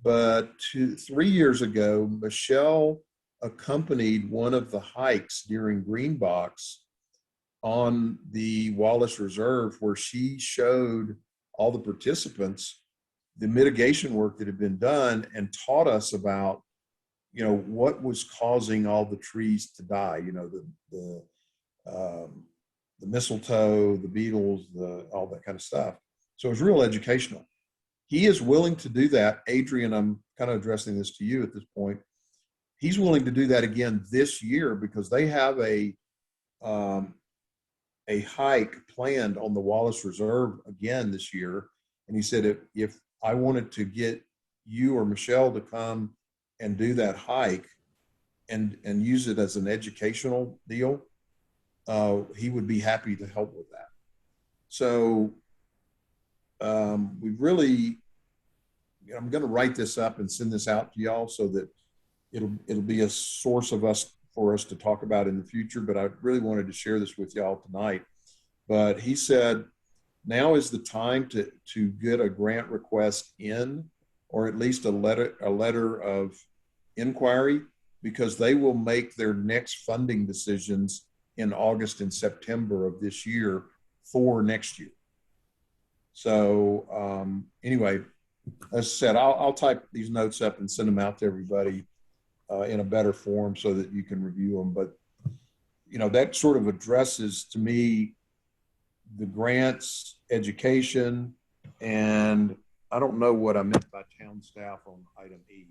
but 3 years ago, Michelle accompanied one of the hikes during Green Box on the Wallace Reserve, where she showed all the participants the mitigation work that had been done and taught us about, what was causing all the trees to die, the mistletoe, the beetles, all that kind of stuff. So it was real educational. He is willing to do that. Adrian, I'm kind of addressing this to you at this point. He's willing to do that again this year because they have a hike planned on the Wallace Reserve again this year. And he said, if I wanted to get you or Michelle to come and do that hike and use it as an educational deal, he would be happy to help with that. So we really, I'm going to write this up and send this out to y'all so that it'll be a source for us to talk about in the future. But I really wanted to share this with y'all tonight. But he said, now is the time to get a grant request in, or at least a letter of inquiry, because they will make their next funding decisions in August and September of this year for next year. So anyway, as I said, I'll type these notes up and send them out to everybody in a better form so that you can review them. But that sort of addresses to me the grants, education, and I don't know what I meant by town staff on item E.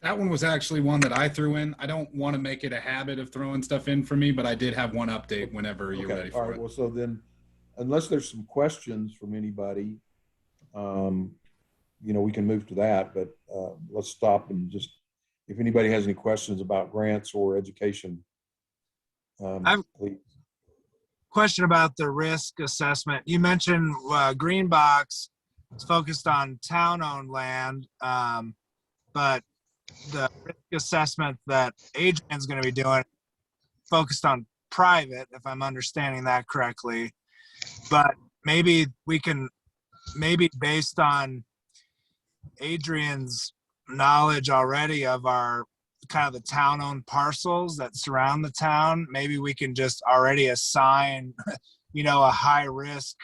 That one was actually one that I threw in. I don't want to make it a habit of throwing stuff in for me, but I did have one update whenever you're ready for all right, it. well, so then, unless there's some questions from anybody, we can move to that, but let's stop and just, if anybody has any questions about grants or education, please. Question about the risk assessment. You mentioned Green Box is focused on town-owned land, but the risk assessment that Adrian's going to be doing focused on private, if I'm understanding that correctly. But maybe based on Adrian's knowledge already of our kind of the town-owned parcels that surround the town, maybe we can just already assign, a high risk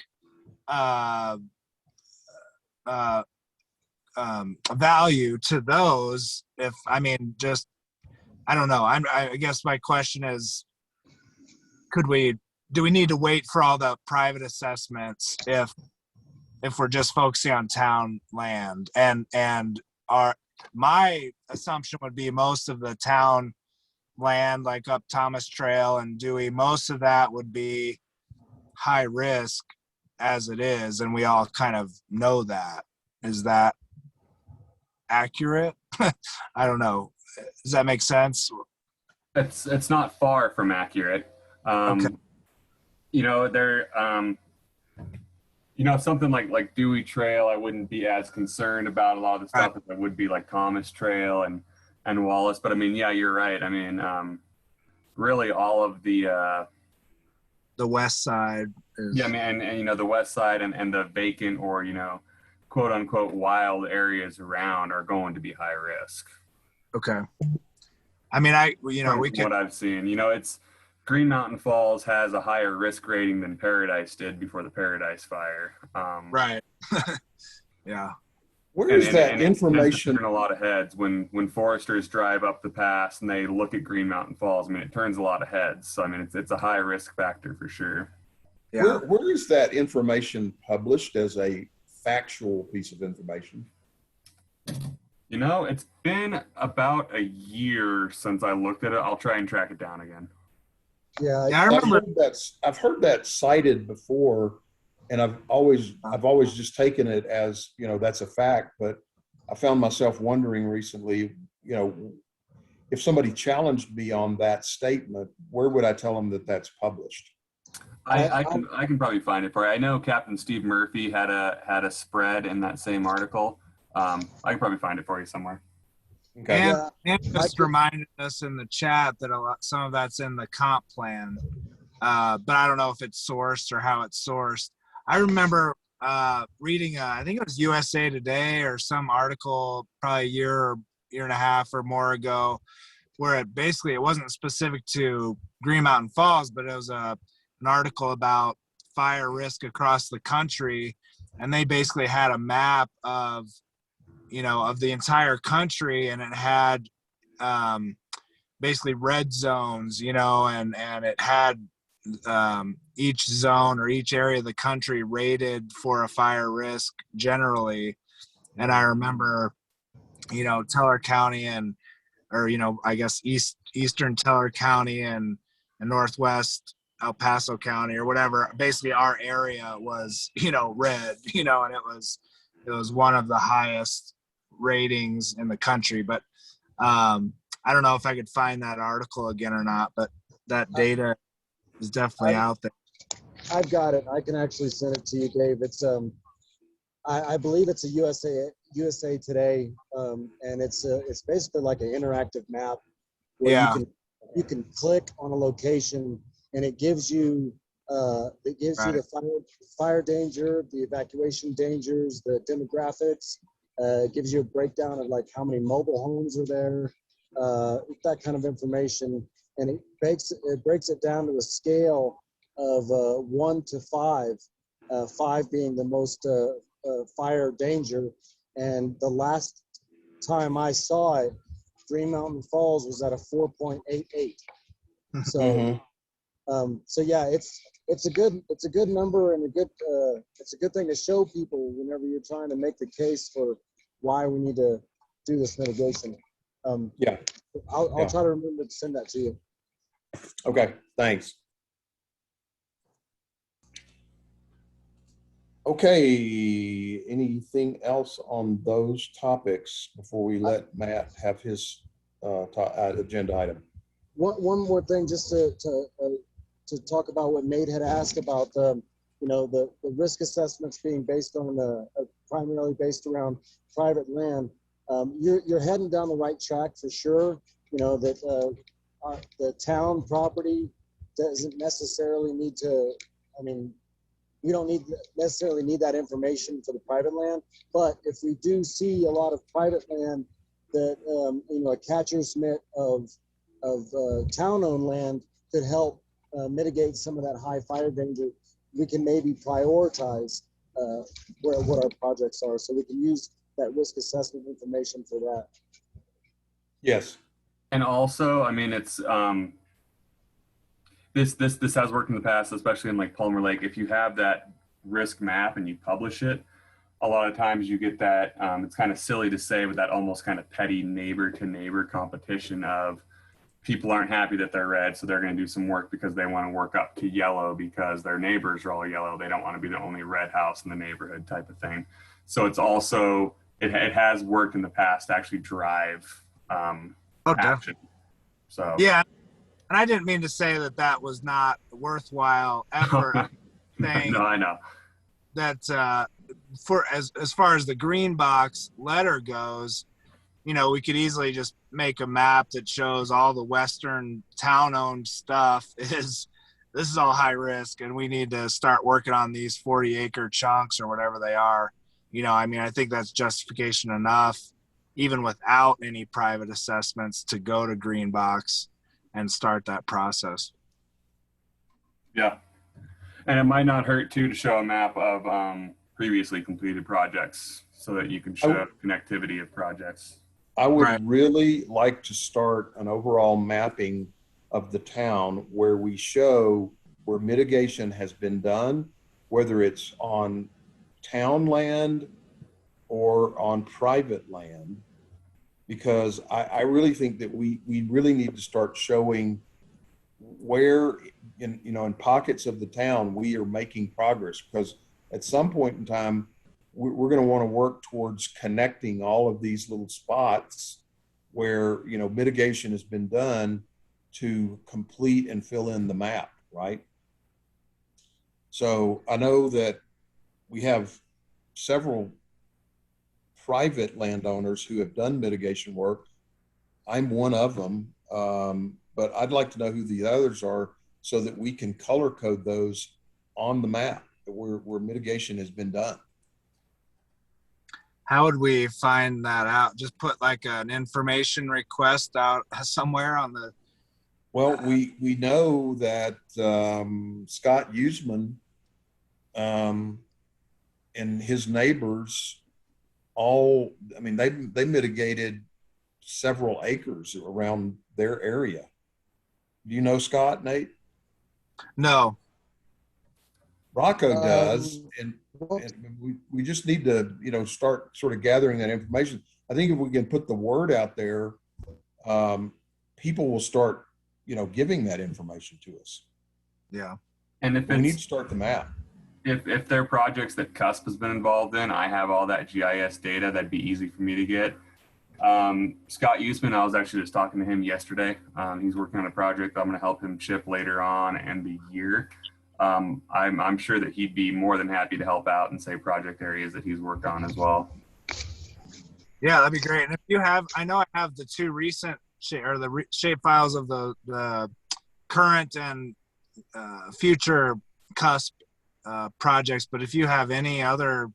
value to those. I don't know. I guess my question is, do we need to wait for all the private assessments if we're just focusing on town land? And my assumption would be most of the town land, like up Thomas Trail and Dewey, most of that would be high risk as it is, and we all kind of know that. Is that accurate? I don't know. Does that make sense? It's not far from accurate. Okay. Something like Dewey Trail, I wouldn't be as concerned about a lot of the stuff as I would be like Thomas Trail and Wallace. But I mean, yeah, you're right. I mean, really all of the west side is... Yeah, I mean, and the west side and the vacant or, quote unquote wild areas around are going to be high risk. Okay. I mean, what I've seen, it's Green Mountain Falls has a higher risk rating than Paradise did before the Paradise fire. Right. Yeah. Where is that information? It turns a lot of heads when foresters drive up the pass and they look at Green Mountain Falls. I mean, it turns a lot of heads. So I mean, it's a high risk factor for sure. Yeah. Where is that information published as a factual piece of information? It's been about a year since I looked at it. I'll try and track it down again. Yeah, I remember. I've heard that cited before, and I've always just taken it as, that's a fact. But I found myself wondering recently, if somebody challenged me on that statement, where would I tell them that that's published? I can probably find it for you. I know Captain Steve Murphy had a spread in that same article. I can probably find it for you somewhere. Okay. And, Yeah, and I just could- reminded us in the chat that some of that's in the comp plan, but I don't know if it's sourced or how it's sourced. I remember reading, I think it was USA Today or some article probably a year and a half or more ago, where it wasn't specific to Green Mountain Falls, but it was an article about fire risk across the country, and they basically had a map of the entire country, and it had basically red zones, and it had each zone or each area of the country rated for a fire risk generally. And I remember, Teller County I guess eastern Teller County and northwest El Paso County or whatever. Basically, our area was red, and it was one of the highest ratings in the country. But I don't know if I could find that article again or not. But that data is definitely out there. I've got it. I can actually send it to you, Dave. It's I believe it's a USA Today, and it's basically like an interactive map where Yeah. you can click on a location and it gives you Right. the fire danger, the evacuation dangers, the demographics. It gives you a breakdown of like how many mobile homes are there, that kind of information, and it breaks it down to a scale of 1 to 5, 5 being the most fire danger. And the last time I saw it, Green Mountain Falls was at a 4.88. So, so yeah, it's a good number and it's a good thing to show people whenever you're trying to make the case for why we need to do this mitigation. Yeah. I'll try to remember to send that to you. Okay, thanks. Okay, anything else on those topics before we let Matt have his agenda item? One more thing, just to talk about what Nate had asked about the risk assessments being based on primarily based around private land. You're heading down the right track for sure. That the town property doesn't necessarily need to. I mean, we don't necessarily need that information for the private land. But if we do see a lot of private land that a catcher's mitt of town-owned land could help mitigate some of that high fire danger, we can maybe prioritize what our projects are, so we can use that risk assessment information for that. Yes. And also, I mean, it's this has worked in the past, especially in like Palmer Lake. If you have that risk map and you publish it, a lot of times you get that. It's kind of silly to say, but that almost kind of petty neighbor to neighbor competition of people aren't happy that they're red, so they're going to do some work because they want to work up to yellow because their neighbors are all yellow. They don't want to be the only red house in the neighborhood type of thing. So it's also it has worked in the past to actually drive action. So Yeah, and I didn't mean to say that was not a worthwhile effort. No, I know that for as far as the green box letter goes, we could easily just make a map that shows all the western town-owned stuff this is all high risk, and we need to start working on these 40-acre chunks or whatever they are. I mean, I think that's justification enough, even without any private assessments, to go to green box and start that process. Yeah. And it might not hurt too to show a map of previously completed projects so that you can show connectivity of projects. I would Right. really like to start an overall mapping of the town where we show where mitigation has been done, whether it's on town land or on private land, because I really think that we really need to start showing where in pockets of the town we are making progress, because at some point in time we're going to want to work towards connecting all of these little spots where mitigation has been done to complete and fill in the map, right? So I know that we have several private landowners who have done mitigation work, I'm one of them, but I'd like to know who the others are so that we can color code those on the map where mitigation has been done. How would we find that out? Just put like an information request out somewhere on the. Well, we know that Scott Usman and his neighbors all, I mean, they mitigated several acres around their area. Do you know Scott, Nate? No. Rocco does, and we just need to, start sort of gathering that information. I think if we can put the word out there, people will start, giving that information to us. Yeah. And if we need to start the map. If there are projects that CUSP has been involved in, I have all that GIS data. That'd be easy for me to get. Scott Usman, I was actually just talking to him yesterday. He's working on a project I'm going to help him chip later on in the year. I'm sure that he'd be more than happy to help out and say project areas that he's worked on as well. Yeah, that'd be great. And if you have, I know I have the two recent shape files of the current and future CUSP projects, but if you have any other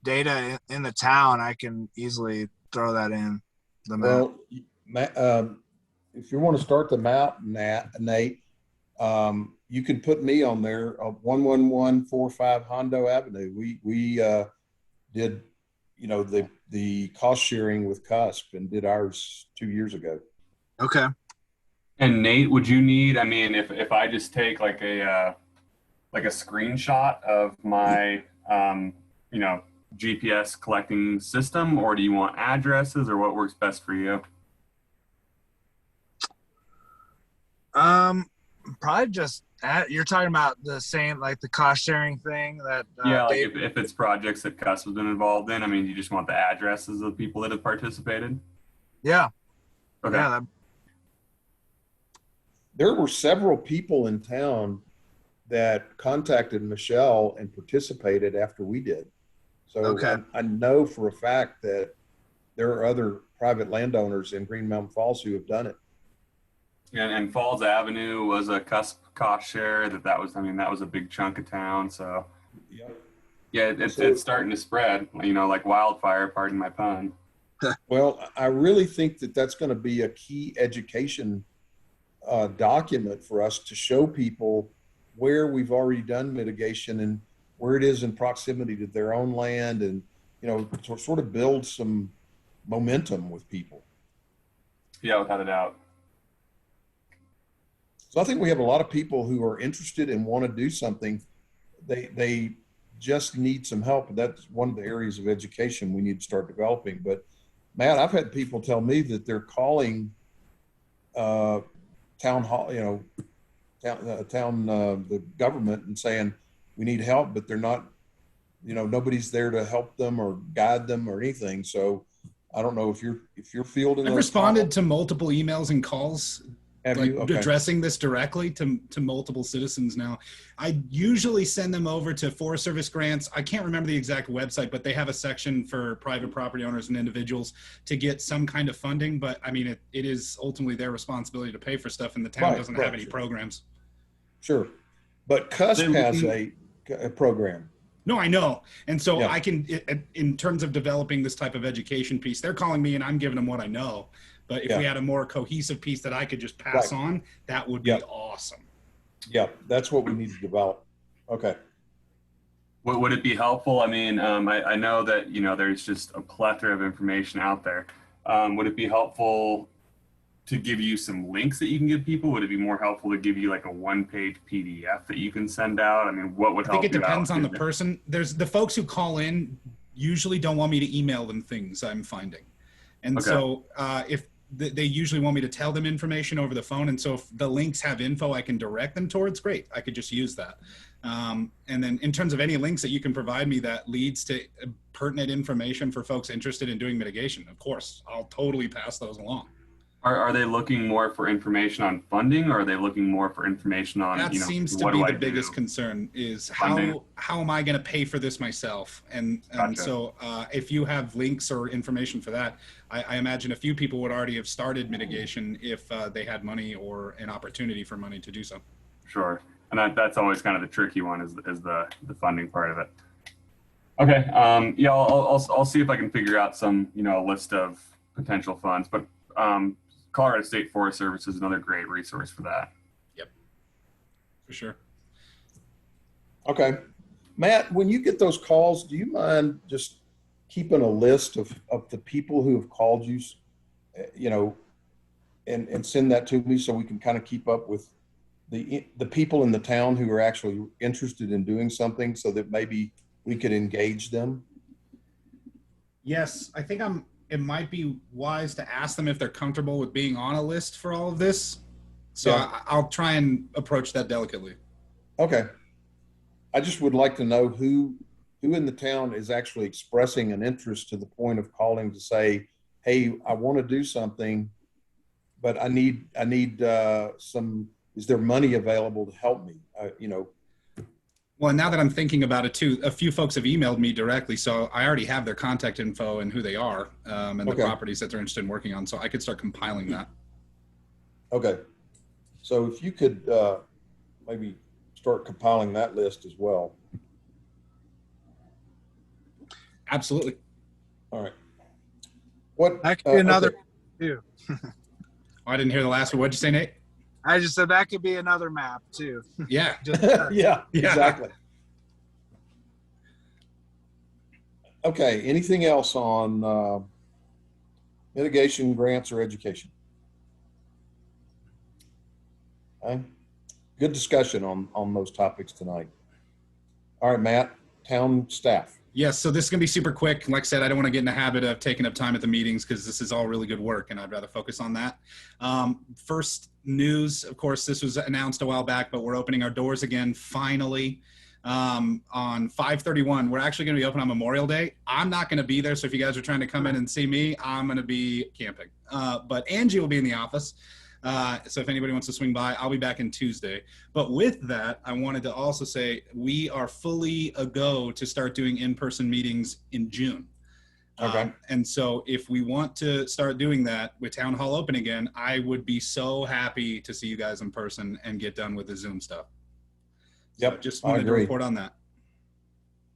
data in the town, I can easily throw that in the map. Well, if you want to start the map, Nate, you can put me on there, 11145 Hondo Avenue. We did, the cost sharing with CUSP and did ours 2 years ago. Okay. And Nate, would you need, I mean, if I just take like a screenshot of my, GPS collecting system, or do you want addresses, or what works best for you? Probably just you're talking about the same, like the cost sharing thing that yeah, like if it's projects that CUSP has been involved in, I mean, you just want the addresses of people that have participated? Yeah. Okay. Yeah, there were several people in town that contacted Michelle and participated after we did. So okay. I know for a fact that there are other private landowners in Green Mountain Falls who have done it. And Falls Avenue was a CUSP cost share that was a big chunk of town. So yeah, it's starting to spread, like wildfire, pardon my pun. Well, I really think that that's going to be a key education document for us to show people where we've already done mitigation and where it is in proximity to their own land, and to sort of build some momentum with people. Yeah, without a doubt. So I think we have a lot of people who are interested and want to do something. They just need some help. And that's one of the areas of education we need to start developing. But Matt, I've had people tell me that they're calling town hall, the government, and saying we need help, but they're not, nobody's there to help them or guide them or anything. So I don't know if you're fielding. I've responded to multiple emails and calls. Addressing this directly to multiple citizens now. I usually send them over to Forest Service grants. I can't remember the exact website, but they have a section for private property owners and individuals to get some kind of funding. But I mean, it is ultimately their responsibility to pay for stuff, and the town doesn't have any programs. Sure. But CUSP has a program. No, I know. And so I can, in terms of developing this type of education piece, they're calling me and I'm giving them what I know. But if we had a more cohesive piece that I could just pass on, that would be awesome. Yeah, that's what we need to develop. Okay. Would it be helpful? I mean, I know that, there's just a plethora of information out there. Would it be helpful to give you some links that you can give people? Would it be more helpful to give you like a one-page PDF that you can send out? I mean, what would help you out? I think it depends on the person. There's the folks who call in usually don't want me to email them things I'm finding. And so if they usually want me to tell them information over the phone. And so if the links have info I can direct them towards, great. I could just use that. And then in terms of any links that you can provide me that leads to pertinent information for folks interested in doing mitigation, of course, I'll totally pass those along. Are they looking more for information on funding, or are they looking more for information on, That you know, seems to what be do I the biggest do? concern is Funding. how am I going to pay for this myself? And Gotcha. so if you have links or information for that, I imagine a few people would already have started mitigation if they had money or an opportunity for money to do so. Sure. And that's always kind of the tricky one is the funding part of it. Okay. Yeah, I'll see if I can figure out some, you know, a list of potential funds, but Colorado State Forest Service is another great resource for that. Yep, for sure. Okay. Matt, when you get those calls, do you mind just keeping a list of the people who have called you, you know, and send that to me so we can kind of keep up with the people in the town who are actually interested in doing something so that maybe we could engage them? Yes, I think it might be wise to ask them if they're comfortable with being on a list for all of this. So Yeah. I'll try and approach that delicately. Okay. I just would like to know who in the town is actually expressing an interest to the point of calling to say, hey, I want to do something, but I need some, is there money available to help me? You know. Well, now that I'm thinking about it too, a few folks have emailed me directly, so I already have their contact info and who they are and the Okay. properties that they're interested in working on. So I could start compiling that. Okay. So if you could maybe start compiling that list as well. Absolutely. All right. What? That could be another okay. too. Oh, I didn't hear the last one. What'd you say, Nate? I just said that could be another map too. Yeah. Just Yeah, Yeah. exactly. Okay. Anything else on mitigation, grants, or education? Okay. Good discussion on those topics tonight. All right, Matt, town staff. Yes, so this is going to be super quick. Like I said, I don't want to get in the habit of taking up time at the meetings because this is all really good work and I'd rather focus on that. First news, of course, this was announced a while back, but we're opening our doors again finally on 5/31. We're actually going to be open on Memorial Day. I'm not going to be there, so if you guys are trying to come in and see me, I'm going to be camping. But Angie will be in the office. So if anybody wants to swing by, I'll be back in Tuesday. But with that, I wanted to also say we are fully a go to start doing in-person meetings in June. Okay. And so if we want to start doing that with Town Hall open again, I would be so happy to see you guys in person and get done with the Zoom stuff. So Yep, just I wanted to agree. report on that.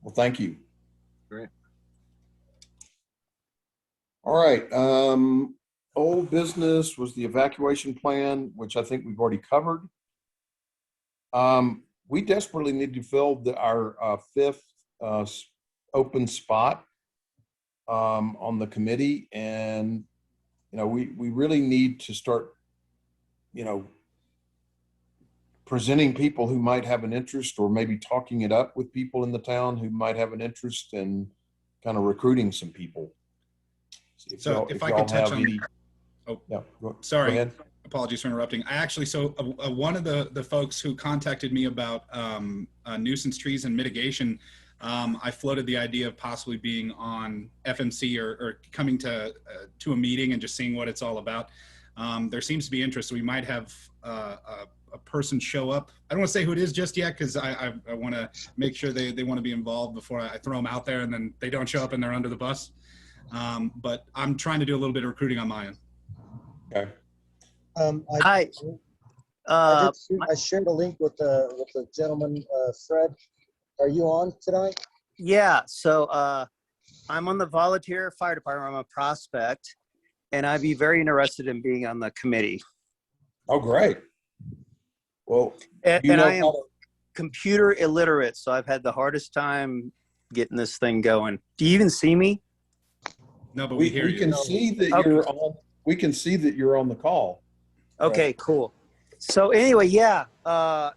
Well, thank you. Great. All right. Old business was the evacuation plan, which I think we've already covered. We desperately need to fill our fifth open spot on the committee, and you know we really need to start, you know, presenting people who might have an interest, or maybe talking it up with people in the town who might have an interest in kind of recruiting some people. So if I could touch on, oh, yeah, sorry. Go ahead. Apologies for interrupting. I actually, so one of the folks who contacted me about nuisance trees and mitigation, I floated the idea of possibly being on FMC or coming to a meeting and just seeing what it's all about. There seems to be interest. So we might have a person show up. I don't want to say who it is just yet because I want to make sure they want to be involved before I throw them out there and then they don't show up and they're under the bus. But I'm trying to do a little bit of recruiting on my end. Okay. I shared a link with the gentleman, Fred. Are you on tonight? Yeah, so I'm on the volunteer fire department. I'm a prospect, and I'd be very interested in being on the committee. Oh, great. Well, And, you know I am how to- computer illiterate, so I've had the hardest time getting this thing going. Do you even see me? No, but we hear we you. can see that Okay. you're on. We can see that you're on the call. Okay, Right. cool. So anyway, yeah,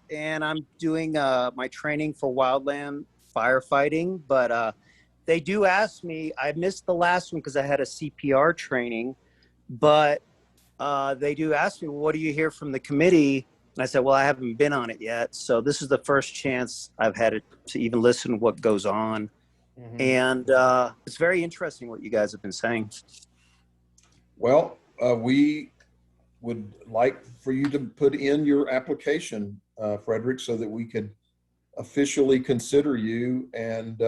and I'm doing my training for wildland firefighting, but they do ask me, I missed the last one because I had a CPR training, but they do ask me, what do you hear from the committee? And I said, well, I haven't been on it yet. So this is the first chance I've had to even listen to what goes on. Mhm. And it's very interesting what you guys have been saying. Well, we would like for you to put in your application, Frederick, so that we could officially consider you and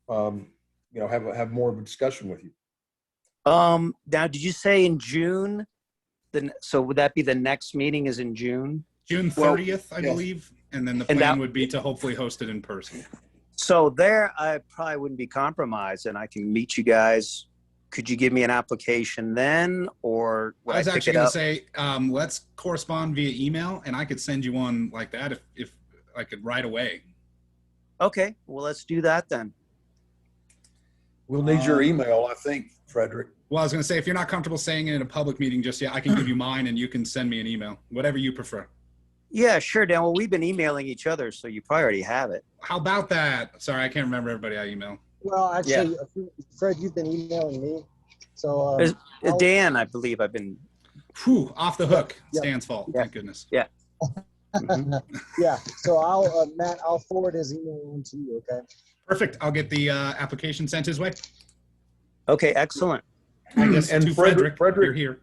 have more of a discussion with you. Now, did you say in June? So would that be the next meeting is in June? June Well, 30th, I yes. believe. And then the And plan that- would be to hopefully host it in person. So there, I probably wouldn't be compromised, and I can meet you guys. Could you give me an application then, or would I was pick actually it going to up? say, let's correspond via email, and I could send you one like that if I could right away. Okay, well, let's do that then. We'll need your email, I think, Frederick. Well, I was going to say, if you're not comfortable saying it in a public meeting just yet, I can give you mine and you can send me an email, whatever you prefer. Yeah, sure, Dan. Well, we've been emailing each other, so you probably already have it. How about that? Sorry, I can't remember everybody I email. Well, actually, Fred, you've been emailing me. So Dan, I believe I've been. Whew, off the hook. Yep. Stan's fault. Yeah. Thank goodness. Yeah. yeah. So Matt, I'll forward his email on to you. Okay. Perfect. I'll get the application sent his way. Okay, excellent. I guess And to Frederick, Frederick, you're here.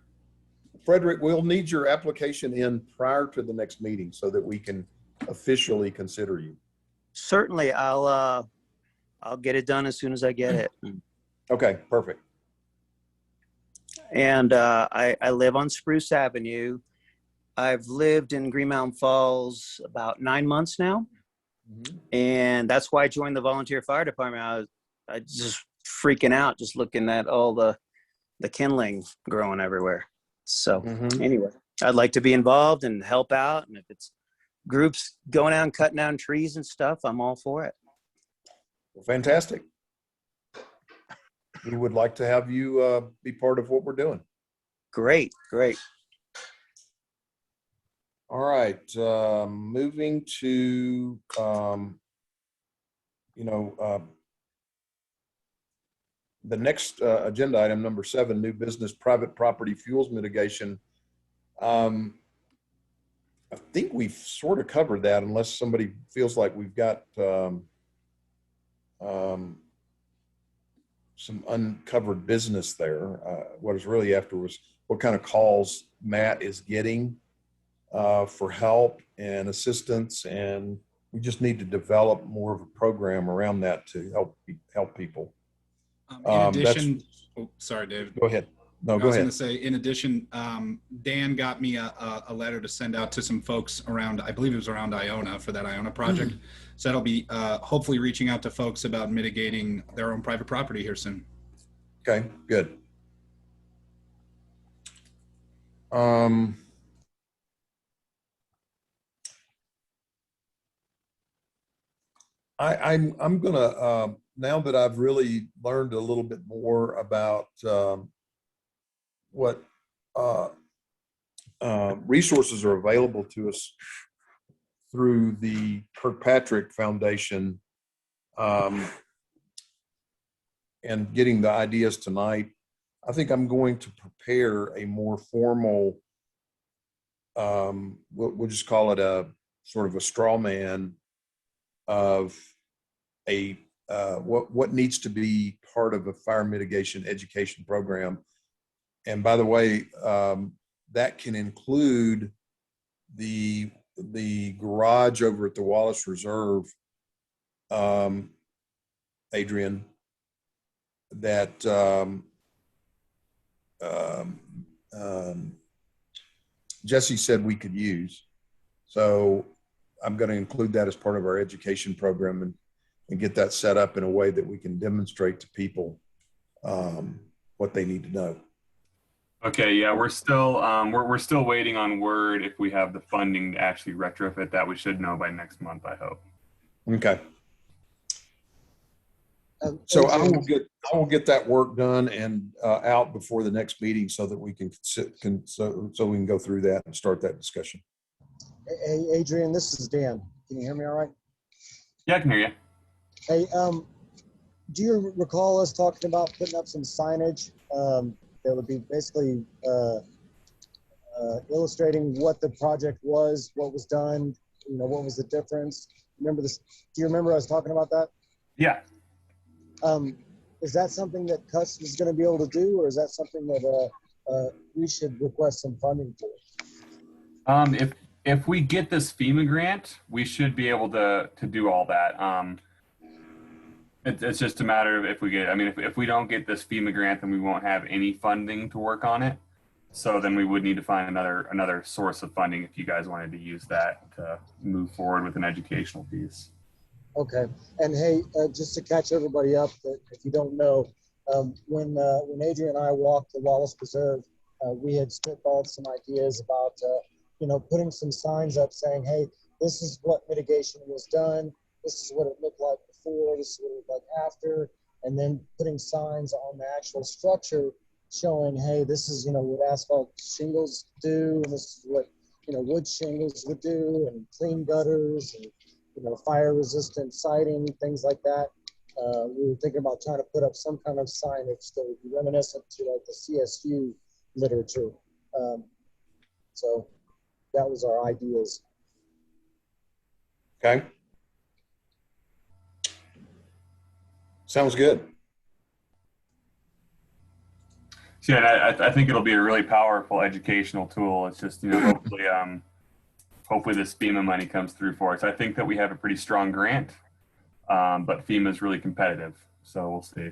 Frederick, we'll need your application in prior to the next meeting so that we can officially consider you. Certainly, I'll get it done as soon as I get it. Okay, perfect. And I live on Spruce Avenue. I've lived in Green Mountain Falls about 9 months now. And that's why I joined the volunteer fire department. I just freaking out just looking at all the kindling growing everywhere. So anyway, I'd like to be involved and help out. And if it's groups going out and cutting down trees and stuff, I'm all for it. Well, fantastic. We would like to have you be part of what we're doing. Great, great. All right, moving to, the next agenda item, number 7, new business private property fuels mitigation. I think we've sort of covered that unless somebody feels like we've got some uncovered business there. What is really after was what kind of calls Matt is getting for help and assistance, and we just need to develop more of a program around that to help people. In addition, sorry, David. Go ahead. No, I go was going ahead. to say, in addition, Dan got me a letter to send out to some folks around, I believe it was around Iona for that Iona project. So that'll be hopefully reaching out to folks about mitigating their own private property here soon. Okay, good. I'm gonna now that I've really learned a little bit more about what resources are available to us through the Kirkpatrick Foundation, and getting the ideas tonight, I think I'm going to prepare a more formal, we'll just call it a sort of a straw man of a what needs to be part of a fire mitigation education program. And by the way, that can include the garage over at the Wallace Reserve, Adrian, that Jesse said we could use. So I'm going to include that as part of our education program and get that set up in a way that we can demonstrate to people what they need to know. Okay, yeah, we're still we're still waiting on word if we have the funding to actually retrofit that. We should know by next month, I hope. Okay. So I will get that work done and out before the next meeting so that we can so we can go through that and start that discussion. Hey, Adrian, this is Dan. Can you hear me all right? Yeah, I can hear you. Hey, do you recall us talking about putting up some signage that would be basically illustrating what the project was, what was done, what was the difference? Remember this? Do you remember us talking about that? Yeah. Is that something that Cuss is going to be able to do, or is that something that we should request some funding for? If we get this FEMA grant, we should be able to do all that. It's just a matter of if we get. I mean, if we don't get this FEMA grant, then we won't have any funding to work on it. So then we would need to find another source of funding if you guys wanted to use that to move forward with an educational piece. Okay. And hey, just to catch everybody up, that if you don't know, when Adrian and I walked the Wallace Preserve, we had spitballed some ideas about, putting some signs up saying, hey, this is what mitigation was done. This is what it looked like before. This is what it looked like after. And then putting signs on the actual structure showing, hey, this is, what asphalt shingles do. And this is what, wood shingles would do, and clean gutters and, fire resistant siding, things like that. We were thinking about trying to put up some kind of signage that would be reminiscent to like the CSU literature. So that was our ideas. Okay. Sounds good. Yeah, I think it'll be a really powerful educational tool. It's just, hopefully this FEMA money comes through for us. I think that we have a pretty strong grant, but FEMA is really competitive, so we'll see.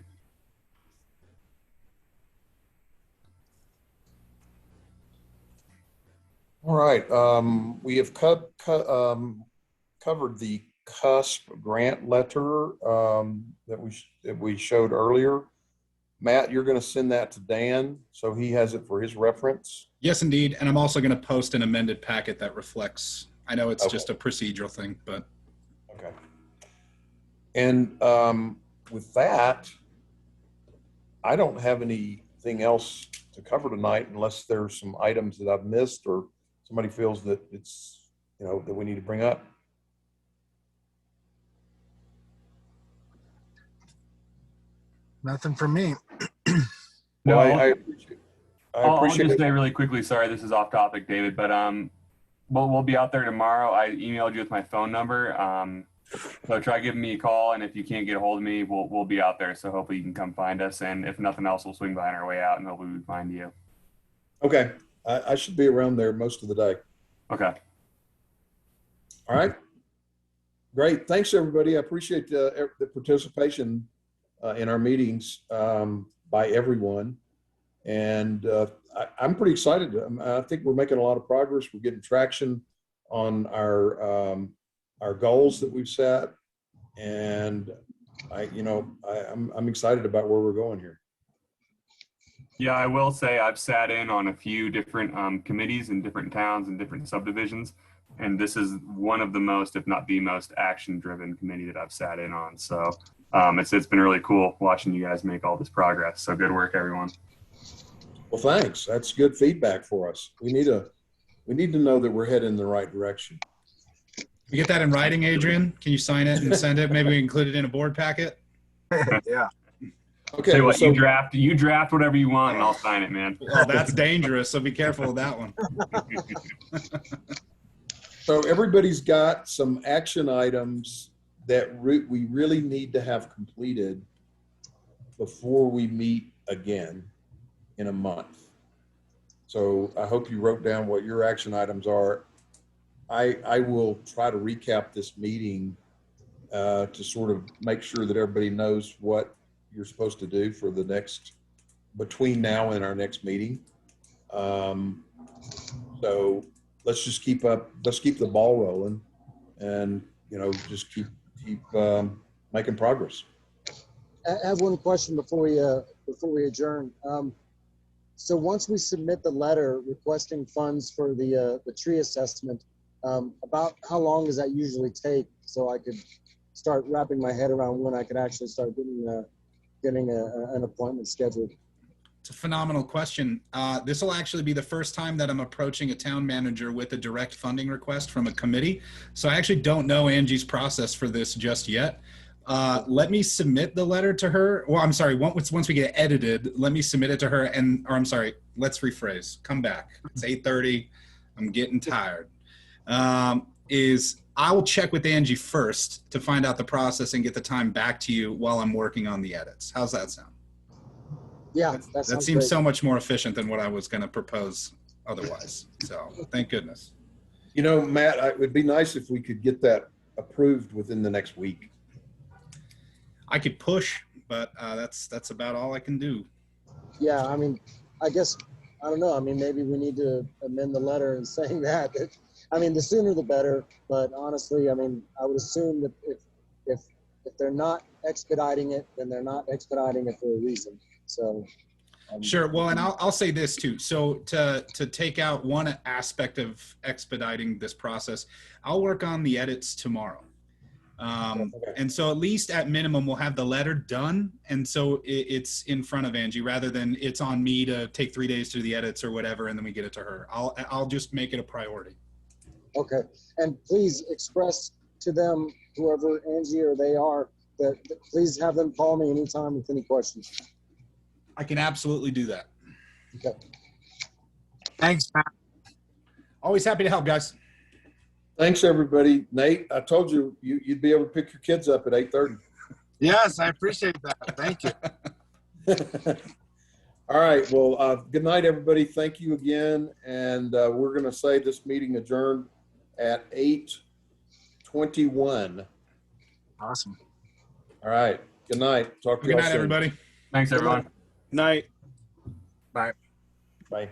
All right. We have covered the CUSP grant letter that we showed earlier. Matt, you're going to send that to Dan so he has it for his reference. Yes, indeed. And I'm also going to post an amended packet that reflects. I know it's just a procedural thing, but. Okay. And with that, I don't have anything else to cover tonight unless there's some items that I've missed or somebody feels that it's, that we need to bring up. Nothing from me. No, I I'll appreciate just it. say really quickly, sorry, this is off topic, David, but we'll be out there tomorrow. I emailed you with my phone number. So try giving me a call, and if you can't get a hold of me, we'll be out there. So hopefully you can come find us, and if nothing else, we'll swing by on our way out, and hopefully we find you. Okay. I should be around there most of the day. Okay. All right. Great. Thanks, everybody. I appreciate the participation in our meetings by everyone. And I'm pretty excited. I think we're making a lot of progress. We're getting traction on our goals that we've set. And I'm excited about where we're going here. Yeah, I will say I've sat in on a few different committees in different towns and different subdivisions. And this is one of the most, if not the most action-driven committee that I've sat in on. So it's been really cool watching you guys make all this progress. So good work, everyone. Well, thanks. That's good feedback for us. We need to know that we're heading in the right direction. You get that in writing, Adrian? Can you sign it and send it? Maybe we include it in a board packet. Yeah. Okay. Tell you what, so you draft whatever you want, and I'll sign it, man. Well, that's dangerous, so be careful with that one. So everybody's got some action items that we really need to have completed before we meet again in a month. So I hope you wrote down what your action items are. I will try to recap this meeting to sort of make sure that everybody knows what you're supposed to do for the between now and our next meeting. So let's just keep the ball rolling and, just keep making progress. I have one question before we adjourn. So once we submit the letter requesting funds for the tree assessment, about how long does that usually take? So I could start wrapping my head around when I could actually start getting an appointment scheduled. It's a phenomenal question. This will actually be the first time that I'm approaching a town manager with a direct funding request from a committee. So I actually don't know Angie's process for this just yet. Let me submit the letter to her. Well, I'm sorry, once we get it edited, let me submit it to her let's rephrase, come back. It's 8:30, I'm getting tired. I will check with Angie first to find out the process and get the time back to you while I'm working on the edits. How's that sound? Yeah, That sounds seems great. so much more efficient than what I was going to propose otherwise. So thank goodness. You know, Matt, it would be nice if we could get that approved within the next week. I could push, but that's about all I can do. Yeah, I mean, I guess, I don't know. I mean, maybe we need to amend the letter and saying that. I mean, the sooner the better. But honestly, I mean, I would assume that if they're not expediting it, then they're not expediting it for a reason. So. Sure. Well, and I'll say this too. So to take out one aspect of expediting this process, I'll work on the edits tomorrow. And so at least at minimum, we'll have the letter done. And so it's in front of Angie rather than it's on me to take 3 days to do the edits or whatever. And then we get it to her. I'll just make it a priority. Okay. And please express to them, whoever Angie or they are, that please have them call me anytime with any questions. I can absolutely do that. Okay. Thanks, Matt. Always happy to help, guys. Thanks, everybody. Nate, I told you you'd be able to pick your kids up at 8:30. Yes, I appreciate that. Thank you. All right. Well, good night, everybody. Thank you again. And we're going to say this meeting adjourned at 8:21. Awesome. All right. Good night. Talk to you Good all night, soon. everybody. Thanks, everyone. Night. Bye. Bye.